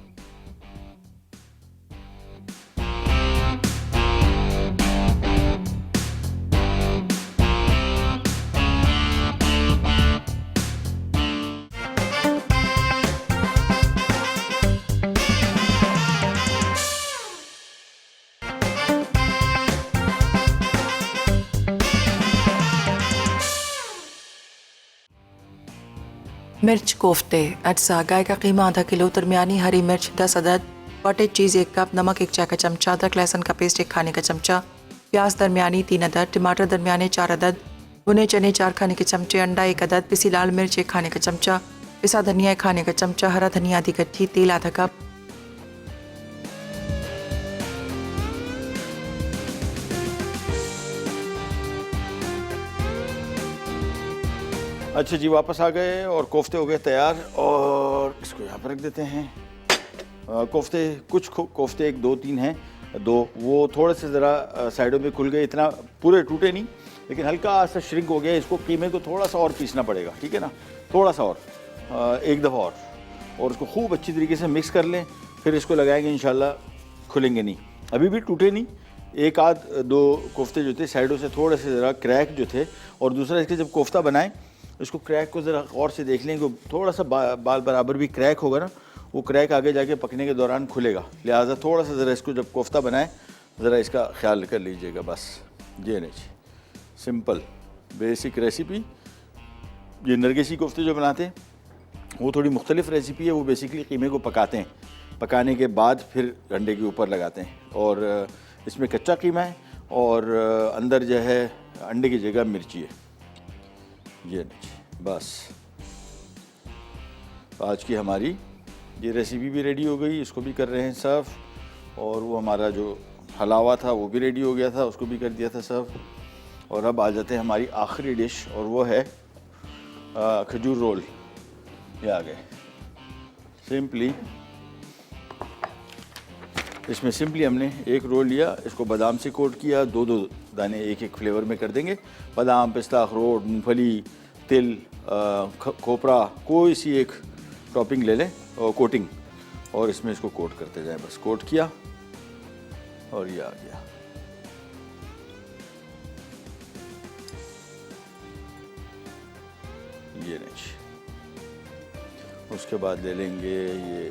मिर्च कोफ्ते अज्जा गाय का कीमा आधा किलो, दरमियानी हरी मिर्च 10 अदद, कॉटेज चीज़ 1 कप, नमक 1 चाय का चमचा, अदरक लहसुन का पेस्ट 1 खाने का चमचा, प्याज दरमियानी 3 अदद, टमाटर दरमियाने 4 अदद, भुने चने 4 खाने के चमचे, अंडा 1 अदद, पिसी लाल मिर्च 1 खाने का चमचा, पिसा धनिया 1 खाने का चमचा, हरा धनिया आधी कच्ची, तेल आधा कप। अच्छा जी, वापस आ गए और कोफ्ते हो गए तैयार और इसको यहाँ पर रख देते हैं। कोफ्ते कुछ कोफ्ते 1 2 3 हैं, 2 वो थोड़े से ज़रा साइडों में खुल गए, इतना पूरे टूटे नहीं लेकिन हल्का सा श्रिंक हो गया। इसको कीमे को थोड़ा सा और पीसना पड़ेगा, ठीक है ना, थोड़ा सा और, एक दफ़ा और उसको खूब अच्छी तरीके से मिक्स कर लें। फिर इसको लगाएंगे, इंशाल्लाह खुलेंगे नहीं, अभी भी टूटे नहीं। एक आध दो कोफ्ते जो थे साइडों से थोड़े से ज़रा क्रैक जो थे, और दूसरा इसके जब कोफ्ता बनाएं इसको क्रैक को ज़रा गौर से देख लेंगे, थोड़ा सा बाल बराबर भी क्रैक होगा ना, वो क्रैक आगे जाके पकने के दौरान खुलेगा, लिहाजा थोड़ा सा ज़रा इसको जब कोफ्ता बनाएं ज़रा इसका ख्याल कर लीजिएगा। बस ये नहीं, सिंपल बेसिक रेसिपी। ये नरगिसी कोफ्ते जो बनाते हैं वो थोड़ी मुख्तलिफ रेसिपी है, वो बेसिकली कीमे को पकाते हैं, पकाने के बाद फिर अंडे के ऊपर लगाते हैं, और इसमें कच्चा कीमा है और अंदर जो है अंडे की जगह मिर्ची है। ये नहीं, बस आज की हमारी ये रेसिपी भी रेडी हो गई, इसको भी कर रहे हैं सर्व, और वो हमारा जो हलावा था वो भी रेडी हो गया था, उसको भी कर दिया था सर्व। और अब आ जाते हैं हमारी आखिरी डिश, और वो है खजूर रोल। ये आ गए सिंपली, इसमें सिंपली हमने एक रोल लिया, इसको बादाम से कोट किया, दो दो दाने एक एक फ्लेवर में कर देंगे, बादाम, पिस्ता, अखरोट, मूंगफली, तिल, खोपरा, कोई सी एक टॉपिंग ले लें और कोटिंग, और इसमें इसको कोट करते जाएं। बस कोट किया और ये आ गया। ये नहीं, उसके बाद ले लेंगे ये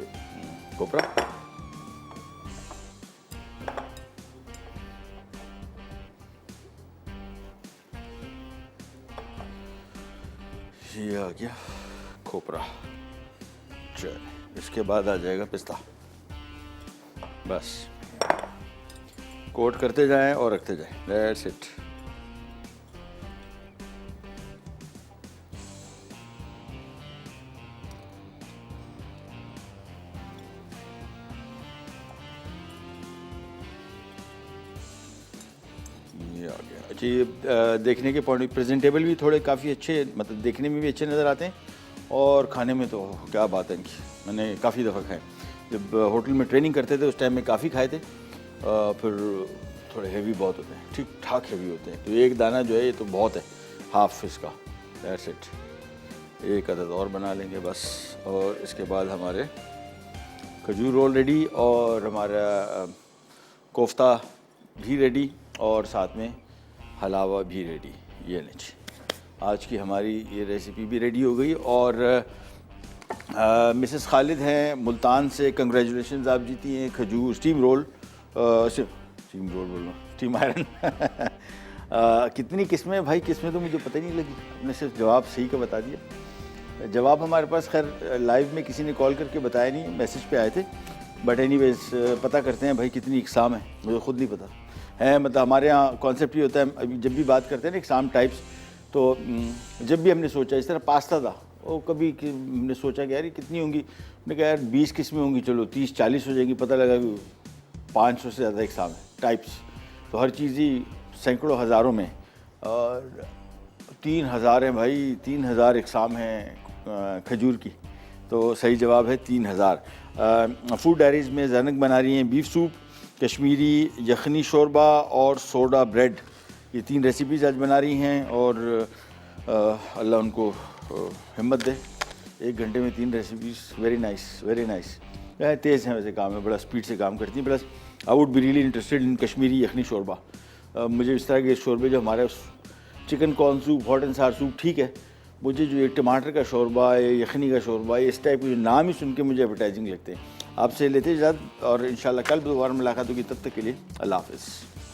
खोपरा, ये आ गया खोपरा। चल, इसके बाद आ जाएगा पिस्ता। बस कोट करते जाएं और रखते जाएं, दैट्स इट। ये आ गया। अच्छा, ये देखने के पॉइंट प्रेजेंटेबल भी थोड़े काफ़ी अच्छे, मतलब देखने में भी अच्छे नज़र आते हैं, और खाने में तो क्या बात है इनकी, मैंने काफ़ी दफ़ा खाए। जब होटल में ट्रेनिंग करते थे उस टाइम में काफ़ी खाए थे, फिर थोड़े हेवी बहुत होते हैं, ठीक ठाक हेवी होते हैं, तो एक दाना जो है ये तो बहुत है, हाफ इसका, दैट्स इट। एक अदद और बना लेंगे बस, और इसके बाद हमारे खजूर रोल रेडी, और हमारा कोफ्ता भी रेडी, और साथ में हलावा भी रेडी। ये लीजिए, आज की हमारी ये रेसिपी भी रेडी हो गई। और मिसेस खालिद हैं मुल्तान से, कंग्रेचुलेशंस, आप जीती हैं खजूर स्टीम रोल, स्टीम रोल बोल रहा हूँ, स्टीम आयरन। कितनी किस्में भाई, किस्में तो मुझे पता ही नहीं लगी, आपने सिर्फ जवाब सही का बता दिया। जवाब हमारे पास खैर लाइव में किसी ने कॉल करके बताया नहीं, मैसेज पे आए थे, बट एनीवेज पता करते हैं भाई कितनी इकसाम है, मुझे खुद नहीं पता है। मतलब हमारे यहाँ कॉन्सेप्ट ये होता है, अभी जब भी बात करते हैं ना इकसाम टाइप्स, तो जब भी हमने सोचा, इस तरह पास्ता था, वो कभी हमने सोचा कि यार ये कितनी होंगी, मैंने कहा यार 20 किस्में होंगी, चलो 30-40 हो जाएंगी, पता लगा कि 500 से ज़्यादा इकसाम है टाइप्स, तो हर चीज़ ही सैकड़ों हज़ारों में, और 3000 हैं भाई, 3000 इकसाम हैं खजूर की, तो सही जवाब है 3000। फूड डायरीज़ में ज़ैनब बना रही हैं बीफ सूप, कश्मीरी यखनी शोरबा और सोडा ब्रेड, ये 3 रेसिपीज़ आज बना रही हैं, और अल्लाह उनको हिम्मत दे, 1 घंटे में 3 recipes, very nice very nice. तेज़ हैं वैसे काम है, बड़ा स्पीड से काम करती हैं। Plus I would be really interested in Kashmiri yakhni shorba. मुझे इस तरह के शोरबे जो हमारे chicken corn soup, hot and sour soup ठीक है, मुझे जो ये टमाटर का शोरबा है, यखनी का शोरबा है, इस टाइप के नाम ही सुन के मुझे एडवर्टाइजिंग लगते हैं। आपसे लेते इजाज़त, और इंशाल्लाह कल दोबारा मुलाकात होगी, तब तक के लिए अल्लाह हाफ़िज़।